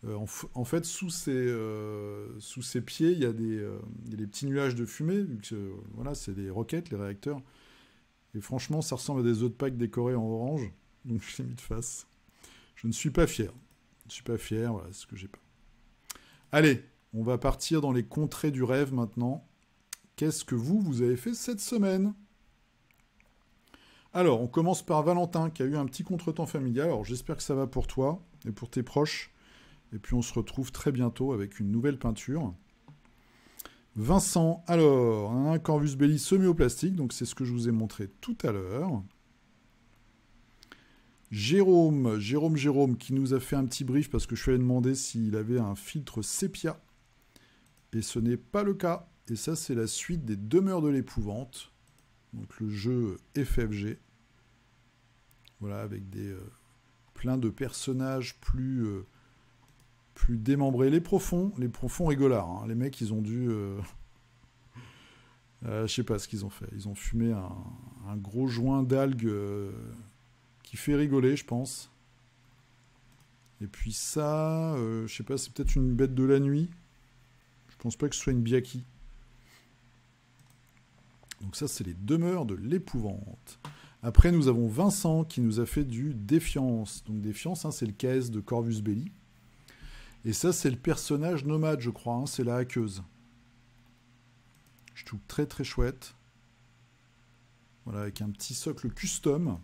en fait, sous ses pieds, il y a des petits nuages de fumée. Vu que, voilà, c'est des roquettes, les réacteurs. Et franchement, ça ressemble à des œufs de Pâques décorés en orange. Donc, je l'ai mis de face. Je ne suis pas fier. Je ne suis pas fier, voilà, c'est ce que j'ai pas. Allez, on va partir dans les contrées du rêve maintenant. Qu'est-ce que vous avez fait cette semaine? Alors, on commence par Valentin, qui a eu un petit contretemps familial. Alors, j'espère que ça va pour toi et pour tes proches. Et puis, on se retrouve très bientôt avec une nouvelle peinture. Vincent, alors, un Corvus Belli semi-plastique, donc c'est ce que je vous ai montré tout à l'heure. Jérôme, qui nous a fait un petit brief parce que je lui ai demandé s'il avait un filtre sépia. Et ce n'est pas le cas. Et ça, c'est la suite des Demeures de l'épouvante. Donc le jeu FFG. Voilà, avec plein de personnages plus démembrés. Les profonds rigolards. Hein. Les mecs, ils ont dû... je sais pas ce qu'ils ont fait. Ils ont fumé un gros joint d'algues qui fait rigoler, je pense. Et puis ça, je sais pas, c'est peut-être une bête de la nuit. Je pense pas que ce soit une biaki. Donc ça, c'est les Demeures de l'épouvante. Après, nous avons Vincent qui nous a fait du Défiance. Donc Défiance, hein, c'est le KS de Corvus Belli. Et ça, c'est le personnage nomade, je crois. Hein, c'est la hackeuse. Je trouve très très chouette. Voilà, avec un petit socle custom.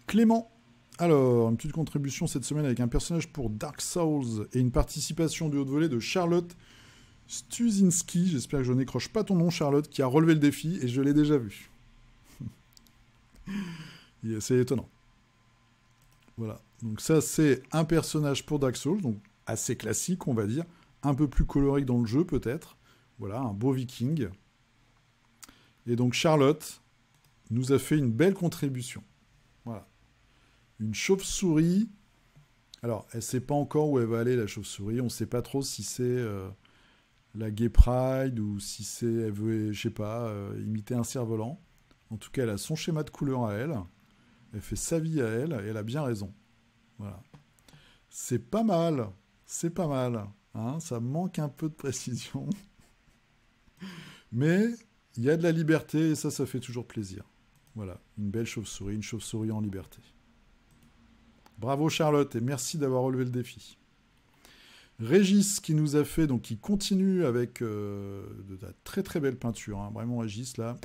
Clément. Alors, une petite contribution cette semaine avec un personnage pour Dark Souls et une participation du haut de volée de Charlotte Stuzinski. J'espère que je n'écroche pas ton nom, Charlotte, qui a relevé le défi et je l'ai déjà vu. C'est étonnant. Voilà. Donc ça, c'est un personnage pour Dark Souls, donc assez classique, on va dire. Un peu plus coloré que dans le jeu, peut-être. Voilà, un beau viking. Et donc Charlotte nous a fait une belle contribution. Voilà. Une chauve-souris. Alors, elle ne sait pas encore où elle va aller, la chauve-souris. On ne sait pas trop si c'est la Gay Pride ou si c'est, elle veut, je sais pas, imiter un cerf-volant. En tout cas, elle a son schéma de couleur à elle. Elle fait sa vie à elle et elle a bien raison. Voilà. C'est pas mal. C'est pas mal. Hein, ça manque un peu de précision. Mais il y a de la liberté et ça fait toujours plaisir. Voilà. Une belle chauve-souris, une chauve-souris en liberté. Bravo Charlotte et merci d'avoir relevé le défi. Régis qui nous a fait, donc qui continue avec de la très très belle peinture. Hein. Vraiment Régis là,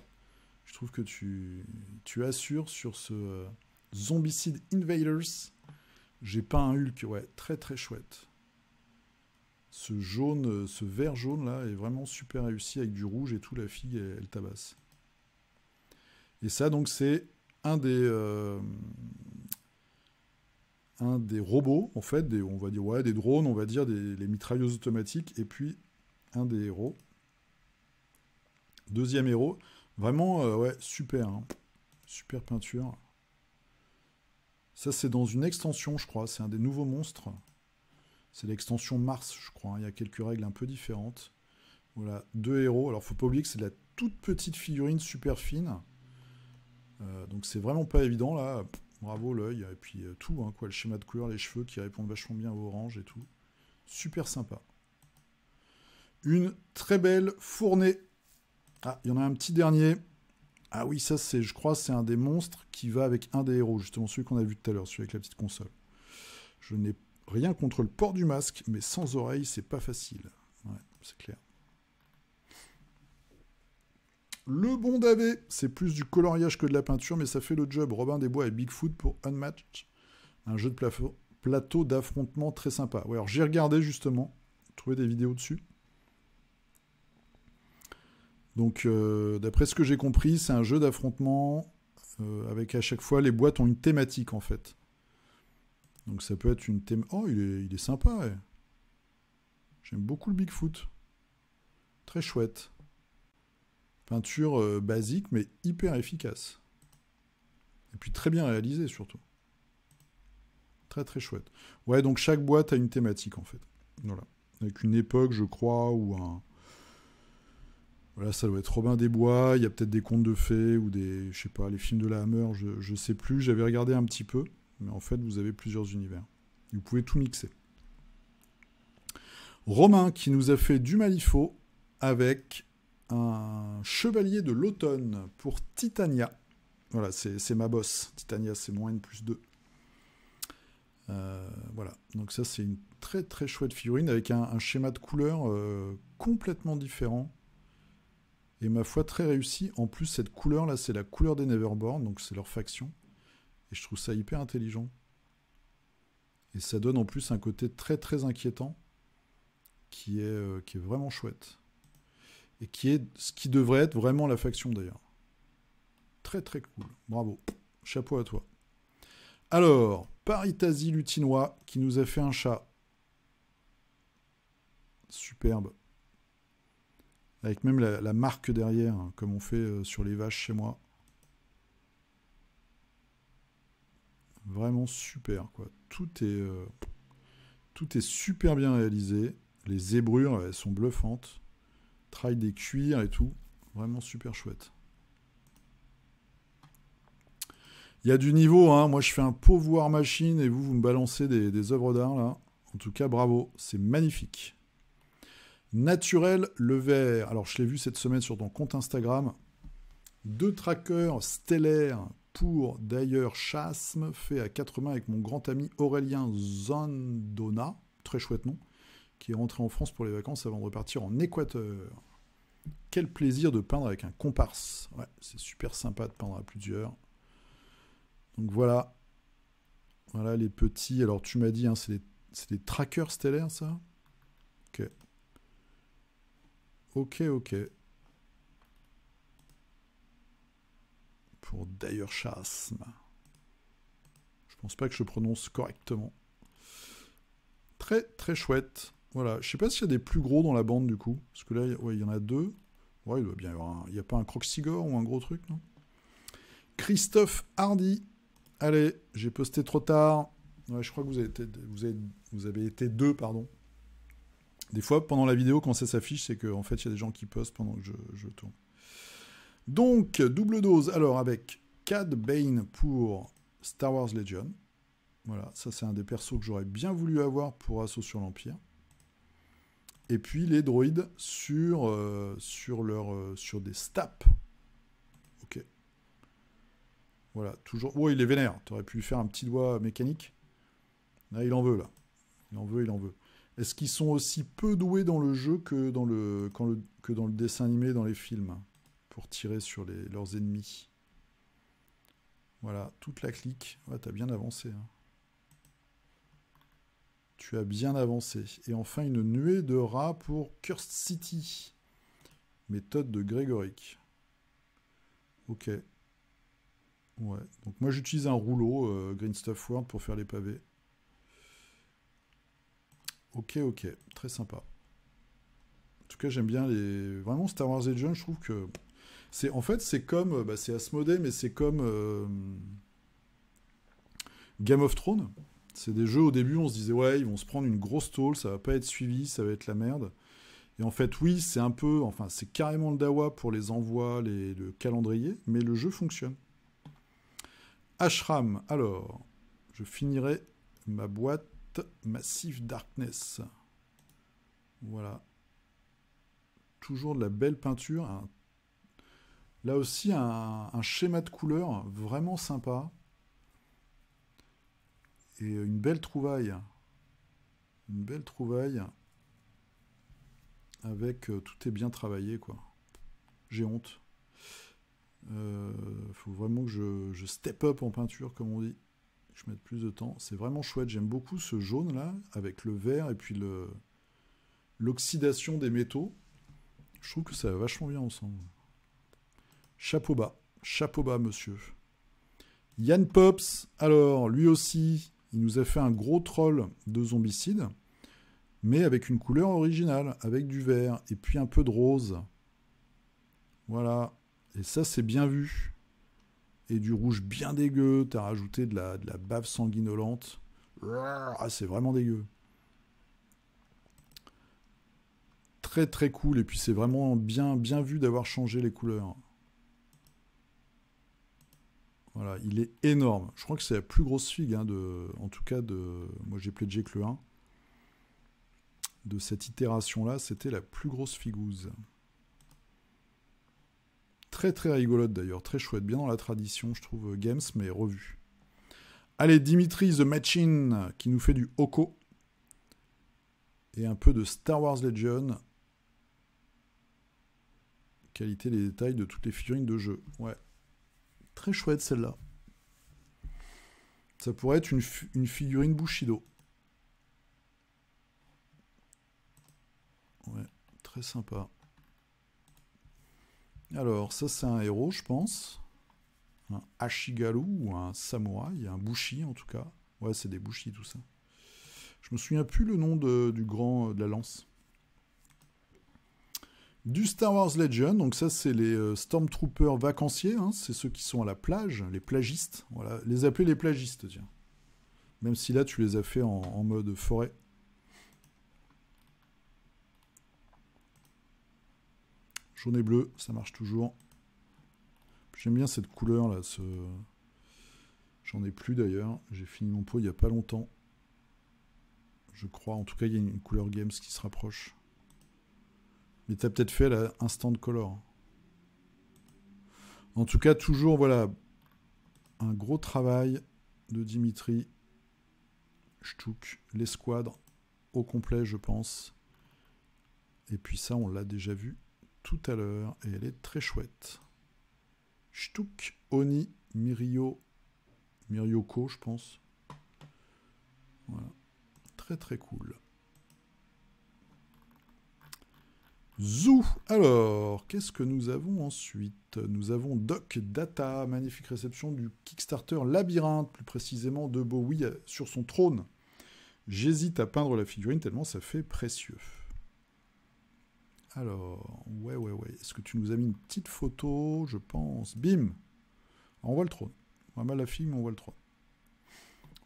je trouve que tu assures sur ce Zombicide Invaders. J'ai peint un Hulk, ouais, très très chouette. Ce jaune, ce vert jaune là est vraiment super réussi avec du rouge et tout, la fille elle tabasse. Et ça donc c'est un des robots, en fait, on va dire, ouais, des drones, on va dire, les mitrailleuses automatiques, et puis un des héros. Deuxième héros. Vraiment, ouais, super. Hein. Super peinture. Ça, c'est dans une extension, je crois. C'est un des nouveaux monstres. C'est l'extension Mars, je crois. Hein. Il y a quelques règles un peu différentes. Voilà, deux héros. Alors, faut pas oublier que c'est de la toute petite figurine super fine. Donc, c'est vraiment pas évident, là. Bravo l'œil, et puis tout, hein, quoi, le schéma de couleur, les cheveux qui répondent vachement bien au orange et tout. Super sympa. Une très belle fournée. Ah, il y en a un petit dernier. Ah oui, ça, c'est, je crois, c'est un des monstres qui va avec un des héros, justement celui qu'on a vu tout à l'heure, celui avec la petite console. Je n'ai rien contre le port du masque, mais sans oreille, c'est pas facile. Ouais, c'est clair. Le bon Davé, c'est plus du coloriage que de la peinture, mais ça fait le job. Robin des Bois et Bigfoot pour Unmatched. Un jeu de plateau d'affrontement très sympa. Ouais, alors j'ai regardé justement, trouvé des vidéos dessus. Donc, d'après ce que j'ai compris, c'est un jeu d'affrontement avec à chaque fois, les boîtes ont une thématique en fait. Donc ça peut être une thème... Oh, il est sympa, ouais. J'aime beaucoup le Bigfoot. Très chouette. Peinture basique, mais hyper efficace. Et puis très bien réalisée, surtout. Très très chouette. Ouais, donc chaque boîte a une thématique, en fait. Voilà. Avec une époque, je crois, ou un... Voilà, ça doit être Robin des Bois, il y a peut-être des contes de fées, ou des... Je sais pas, les films de la Hammer, je sais plus. J'avais regardé un petit peu, mais en fait, vous avez plusieurs univers. Vous pouvez tout mixer. Romain, qui nous a fait du Malifaux, avec un chevalier de l'automne pour Titania. Voilà, c'est ma boss. Titania, c'est mon N+2. Voilà, donc ça c'est une très très chouette figurine avec un schéma de couleurs complètement différent et ma foi très réussi. En plus cette couleur là c'est la couleur des Neverborn, donc c'est leur faction et je trouve ça hyper intelligent et ça donne en plus un côté très très inquiétant qui est vraiment chouette et qui est ce qui devrait être vraiment la faction d'ailleurs. Très très cool, bravo, chapeau à toi. Alors, Paritasi Lutinois qui nous a fait un chat. Superbe. Avec même la marque derrière, hein, comme on fait sur les vaches chez moi. Vraiment super, quoi. Tout est super bien réalisé. Les zébrures, elles sont bluffantes. Travail des cuirs et tout. Vraiment super chouette. Il y a du niveau, hein. Moi je fais un pauvre War Machine et vous me balancez des œuvres d'art là. En tout cas, bravo, c'est magnifique. Naturel le vert. Alors je l'ai vu cette semaine sur ton compte Instagram. 2 trackers stellaires pour d'ailleurs Chasme, fait à 4 mains avec mon grand ami Aurélien Zandona, très chouette nom, qui est rentré en France pour les vacances avant de repartir en Équateur. Quel plaisir de peindre avec un comparse. Ouais, c'est super sympa de peindre à plusieurs. Donc voilà. Voilà les petits. Alors tu m'as dit, hein, c'est des trackers stellaires, ça? Ok. Ok. Pour d'ailleurs Chasme. Je pense pas que je prononce correctement. Très très chouette. Voilà. Je sais pas s'il y a des plus gros dans la bande du coup. Parce que là, ouais, il y en a 2. Ouais, il doit bien y avoir un... Il n'y a pas un Croxigore ou un gros truc, non? Christophe Hardy. Allez, j'ai posté trop tard. Ouais, je crois que vous avez été 2, pardon. Des fois, pendant la vidéo, quand ça s'affiche, c'est qu'en fait, il y a des gens qui postent pendant que je tourne. Donc, double dose. Alors, avec Cad Bane pour Star Wars Legion. Voilà, ça, c'est un des persos que j'aurais bien voulu avoir pour Assaut sur l'Empire. Et puis, les droïdes sur des STAP. Ok. Voilà, toujours... Oh, il est vénère. T'aurais pu lui faire un petit doigt mécanique. Là, il en veut, là. Il en veut. Est-ce qu'ils sont aussi peu doués dans le jeu que dans le dessin animé, dans les films, pour tirer sur leurs ennemis? Voilà, toute la clique. Ouais, t'as bien avancé. Hein. Tu as bien avancé. Et enfin, une nuée de rats pour Cursed City. Méthode de Grégoric. Ok. Ouais. Donc moi, j'utilise un rouleau Green Stuff World pour faire les pavés. Ok. Très sympa. En tout cas, j'aime bien les... Vraiment, Star Wars Legends, je trouve que... En fait, c'est comme... Bah, c'est Asmodée, mais c'est comme... Game of Thrones. C'est des jeux, au début, on se disait, ouais, ils vont se prendre une grosse tôle, ça va pas être suivi, ça va être la merde. Et en fait, oui, c'est un peu... Enfin, c'est carrément le dawa pour les envois, le calendrier, mais le jeu fonctionne. Ashram, alors... Je finirai ma boîte Massive Darkness. Voilà. Toujours de la belle peinture. Là aussi, un schéma de couleurs vraiment sympa. Et une belle trouvaille. Une belle trouvaille. Avec tout est bien travaillé, quoi. J'ai honte. Faut vraiment que je step up en peinture, comme on dit. Que je mette plus de temps. C'est vraiment chouette. J'aime beaucoup ce jaune là, avec le vert et puis l'oxydation des métaux. Je trouve que ça va vachement bien ensemble. Chapeau bas, monsieur. Yann Pops, alors lui aussi, Il nous a fait un gros troll de zombicide, mais avec une couleur originale, avec du vert, et puis un peu de rose. Voilà. Et ça, c'est bien vu. Et du rouge bien dégueu. T'as rajouté de la bave sanguinolente. Ah, c'est vraiment dégueu. Très très cool. Et puis c'est vraiment bien vu d'avoir changé les couleurs. Voilà, il est énorme. Je crois que c'est la plus grosse figue, hein, en tout cas de. Moi j'ai pledgé que le 1. De cette itération-là, c'était la plus grosse figouze. Très très rigolote d'ailleurs, très chouette, bien dans la tradition, je trouve, Games, mais revue. Allez, Dimitri The Machine, qui nous fait du Oko. Et un peu de Star Wars Legion. Qualité des détails de toutes les figurines de jeu. Ouais. Très chouette celle-là. Ça pourrait être une figurine Bushido. Ouais, très sympa. Alors, ça c'est un héros, je pense. Un Ashigaru ou un samouraï, un Bushi en tout cas. Ouais, c'est des Bushi tout ça. Je me souviens plus le nom du grand de la lance. Du Star Wars Legend, donc ça c'est les Stormtroopers vacanciers, hein, c'est ceux qui sont à la plage, les plagistes. Voilà, les appeler les plagistes, tiens. Même si là tu les as fait en mode forêt. Jaune et bleu, ça marche toujours. J'aime bien cette couleur là. J'en ai plus d'ailleurs. J'ai fini mon pot il n'y a pas longtemps. Je crois. En tout cas, il y a une couleur Games qui se rapproche. Mais t'as peut-être fait la Instant Color. En tout cas, toujours, voilà, un gros travail de Dimitri. Ch'touk, l'escouadre au complet, je pense. Et puis ça, on l'a déjà vu tout à l'heure. Et elle est très chouette. Ch'touk, Oni, Miryoko, je pense. Voilà. Très très cool. Zou. Alors, qu'est-ce que nous avons ensuite? Nous avons Doc Data, magnifique réception du Kickstarter Labyrinthe, plus précisément de Bowie sur son trône. J'hésite à peindre la figurine tellement ça fait précieux. Alors, ouais. Est-ce que tu nous as mis une petite photo? Je pense. Bim. On voit le trône. On voit mal la fille, mais on voit le trône.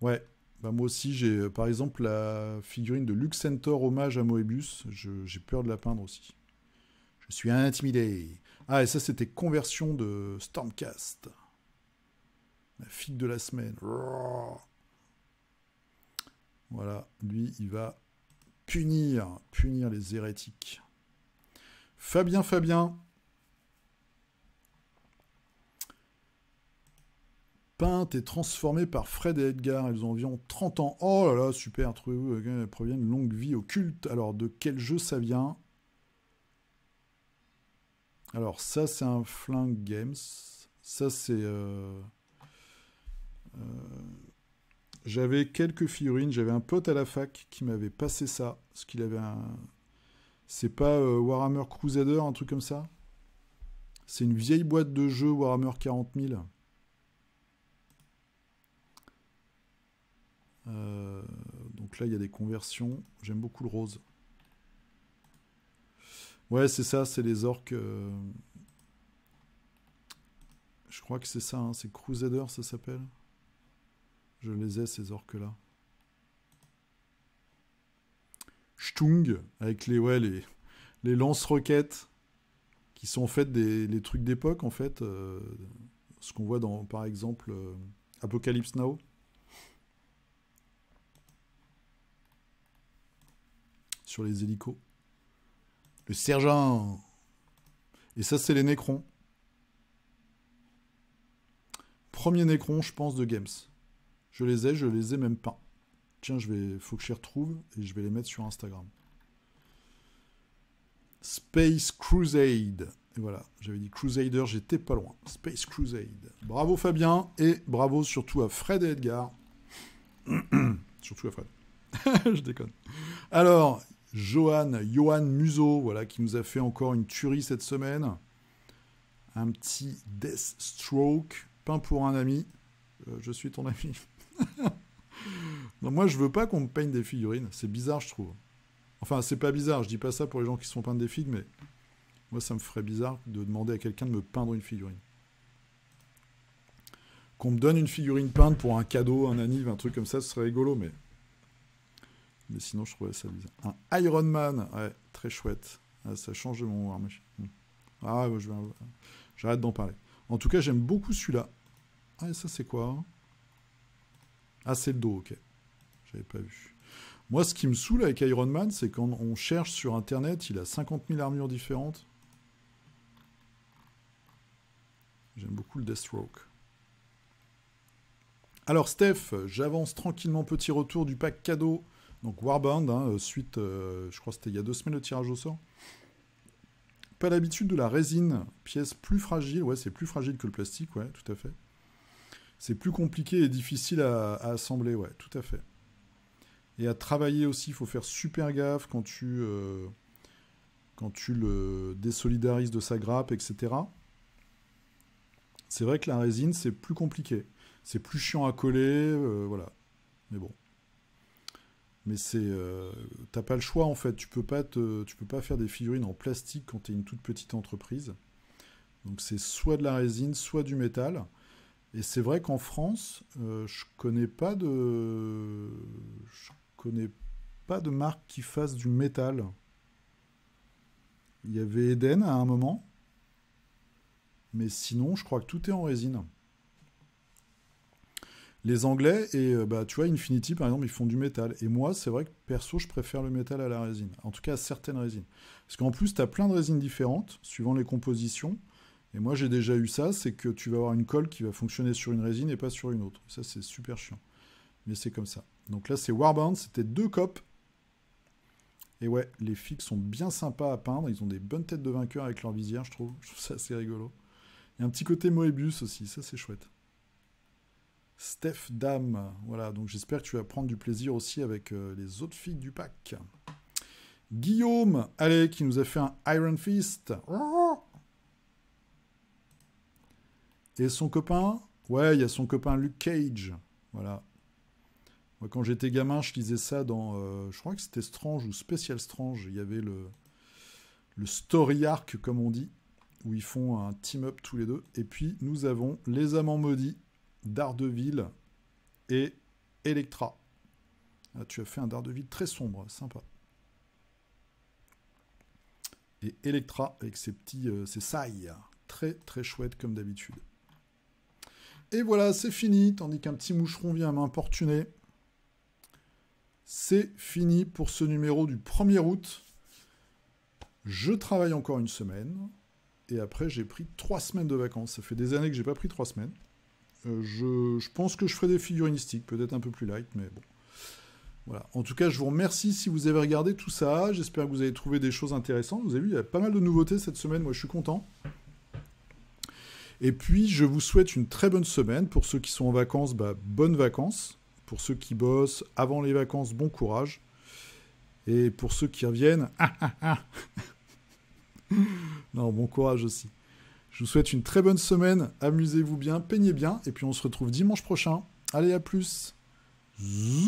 Ouais. Bah moi aussi, j'ai par exemple la figurine de Luke Centaur, hommage à Moebius. J'ai peur de la peindre aussi. Je suis intimidé. Ah, et ça, c'était conversion de Stormcast. La figue de la semaine. Voilà, lui, il va punir les hérétiques. Fabien. Peinte et transformée par Fred et Edgar. Ils ont environ 30 ans. Oh là là, super, ils proviennent d'une longue vie au culte. Alors, de quel jeu ça vient? Alors, ça, c'est un flingue Games. Ça, c'est... J'avais quelques figurines. J'avais un pote à la fac qui m'avait passé ça. Parce qu'il avait un... C'est pas Warhammer Crusader, un truc comme ça? C'est une vieille boîte de jeux Warhammer 40 000. Donc là, il y a des conversions. J'aime beaucoup le rose. Ouais, c'est ça, c'est les orques. Je crois que c'est ça, hein, c'est Crusader, ça s'appelle. Je les ai, ces orques-là. Stung, avec les lance-roquettes, qui sont en fait les trucs d'époque, en fait. Ce qu'on voit dans, par exemple, Apocalypse Now. Sur les hélicos. Le sergent. Et ça, c'est les Nécrons. Premier Nécron, je pense, de Games. Je les ai même pas. Tiens, faut que je les retrouve et je vais les mettre sur Instagram. Space Crusade. Et voilà, j'avais dit Crusader, j'étais pas loin. Space Crusade. Bravo Fabien et bravo surtout à Fred et Edgar. Surtout à Fred. Je déconne. Alors, Johan Museau, voilà, qui nous a fait encore une tuerie cette semaine. Un petit Deathstroke, peint pour un ami. Je suis ton ami. Non, moi, je veux pas qu'on me peigne des figurines. C'est bizarre, je trouve. Enfin, c'est pas bizarre. Je dis pas ça pour les gens qui se font peindre des figues, mais moi, ça me ferait bizarre de demander à quelqu'un de me peindre une figurine. Qu'on me donne une figurine peinte pour un cadeau, un anniv, un truc comme ça, ce serait rigolo, mais sinon, je trouvais ça bizarre. Un Iron Man, ouais, très chouette. Ah, ça change de mon War Machine. Ah, ouais, j'arrête d'en parler. En tout cas, j'aime beaucoup celui-là. Ah, et ça, c'est quoi, hein? Ah, c'est le dos, ok. J'avais pas vu. Moi, ce qui me saoule avec Iron Man, c'est quand on cherche sur Internet, il a 50 000 armures différentes. J'aime beaucoup le Deathstroke. Alors, Steph, j'avance tranquillement, petit retour du pack cadeau. Donc, Warband, hein, suite, je crois que c'était il y a 2 semaines le tirage au sort. Pas l'habitude de la résine, pièce plus fragile. Ouais, c'est plus fragile que le plastique, ouais, tout à fait. C'est plus compliqué et difficile à assembler, ouais, tout à fait. Et à travailler aussi, il faut faire super gaffe quand tu le désolidarises de sa grappe, etc. C'est vrai que la résine, c'est plus compliqué. C'est plus chiant à coller, voilà. Mais bon. Mais t'as pas le choix, en fait. Tu peux pas faire des figurines en plastique quand tu es une toute petite entreprise. Donc c'est soit de la résine, soit du métal. Et c'est vrai qu'en France, je connais pas de marque qui fasse du métal. Il y avait Eden à un moment, mais sinon, je crois que tout est en résine. Les Anglais, et tu vois, Infinity, par exemple, ils font du métal. Et moi, c'est vrai que, perso, je préfère le métal à la résine. En tout cas, à certaines résines. Parce qu'en plus, tu as plein de résines différentes, suivant les compositions. Et moi, j'ai déjà eu ça, c'est que tu vas avoir une colle qui va fonctionner sur une résine et pas sur une autre. Ça, c'est super chiant. Mais c'est comme ça. Donc là, c'est Warband, c'était 2 copes. Et ouais, les figues sont bien sympas à peindre. Ils ont des bonnes têtes de vainqueurs avec leur visière, je trouve. Je trouve ça assez rigolo. Il y a un petit côté Moebius aussi, ça c'est chouette. Steph Dame, voilà, donc j'espère que tu vas prendre du plaisir aussi avec les autres figues du pack. Guillaume, allez, qui nous a fait un Iron Fist. Et son copain, ouais, il y a son copain Luke Cage, voilà. Moi, quand j'étais gamin, je lisais ça dans, je crois que c'était Strange ou Special Strange. Il y avait le story arc, comme on dit, où ils font un team-up tous les deux. Et puis, nous avons les Amants Maudits, Daredevil et Elektra. Ah, tu as fait un Daredevil très sombre, sympa. Et Elektra avec ses sailles. Très, très chouette, comme d'habitude. Et voilà, c'est fini, tandis qu'un petit moucheron vient m'importuner. C'est fini pour ce numéro du 1er août. Je travaille encore une semaine. Et après, j'ai pris 3 semaines de vacances. Ça fait des années que j'ai pas pris 3 semaines. Je pense que je ferai des figurinistiques, peut-être un peu plus light, mais bon. Voilà. En tout cas, je vous remercie si vous avez regardé tout ça. J'espère que vous avez trouvé des choses intéressantes. Vous avez vu, il y a pas mal de nouveautés cette semaine. Moi, je suis content. Et puis, je vous souhaite une très bonne semaine. Pour ceux qui sont en vacances, bonnes vacances. Pour ceux qui bossent avant les vacances, bon courage. Et pour ceux qui reviennent, non, bon courage aussi. Je vous souhaite une très bonne semaine. Amusez-vous bien, peignez bien. Et puis, on se retrouve dimanche prochain. Allez, à plus.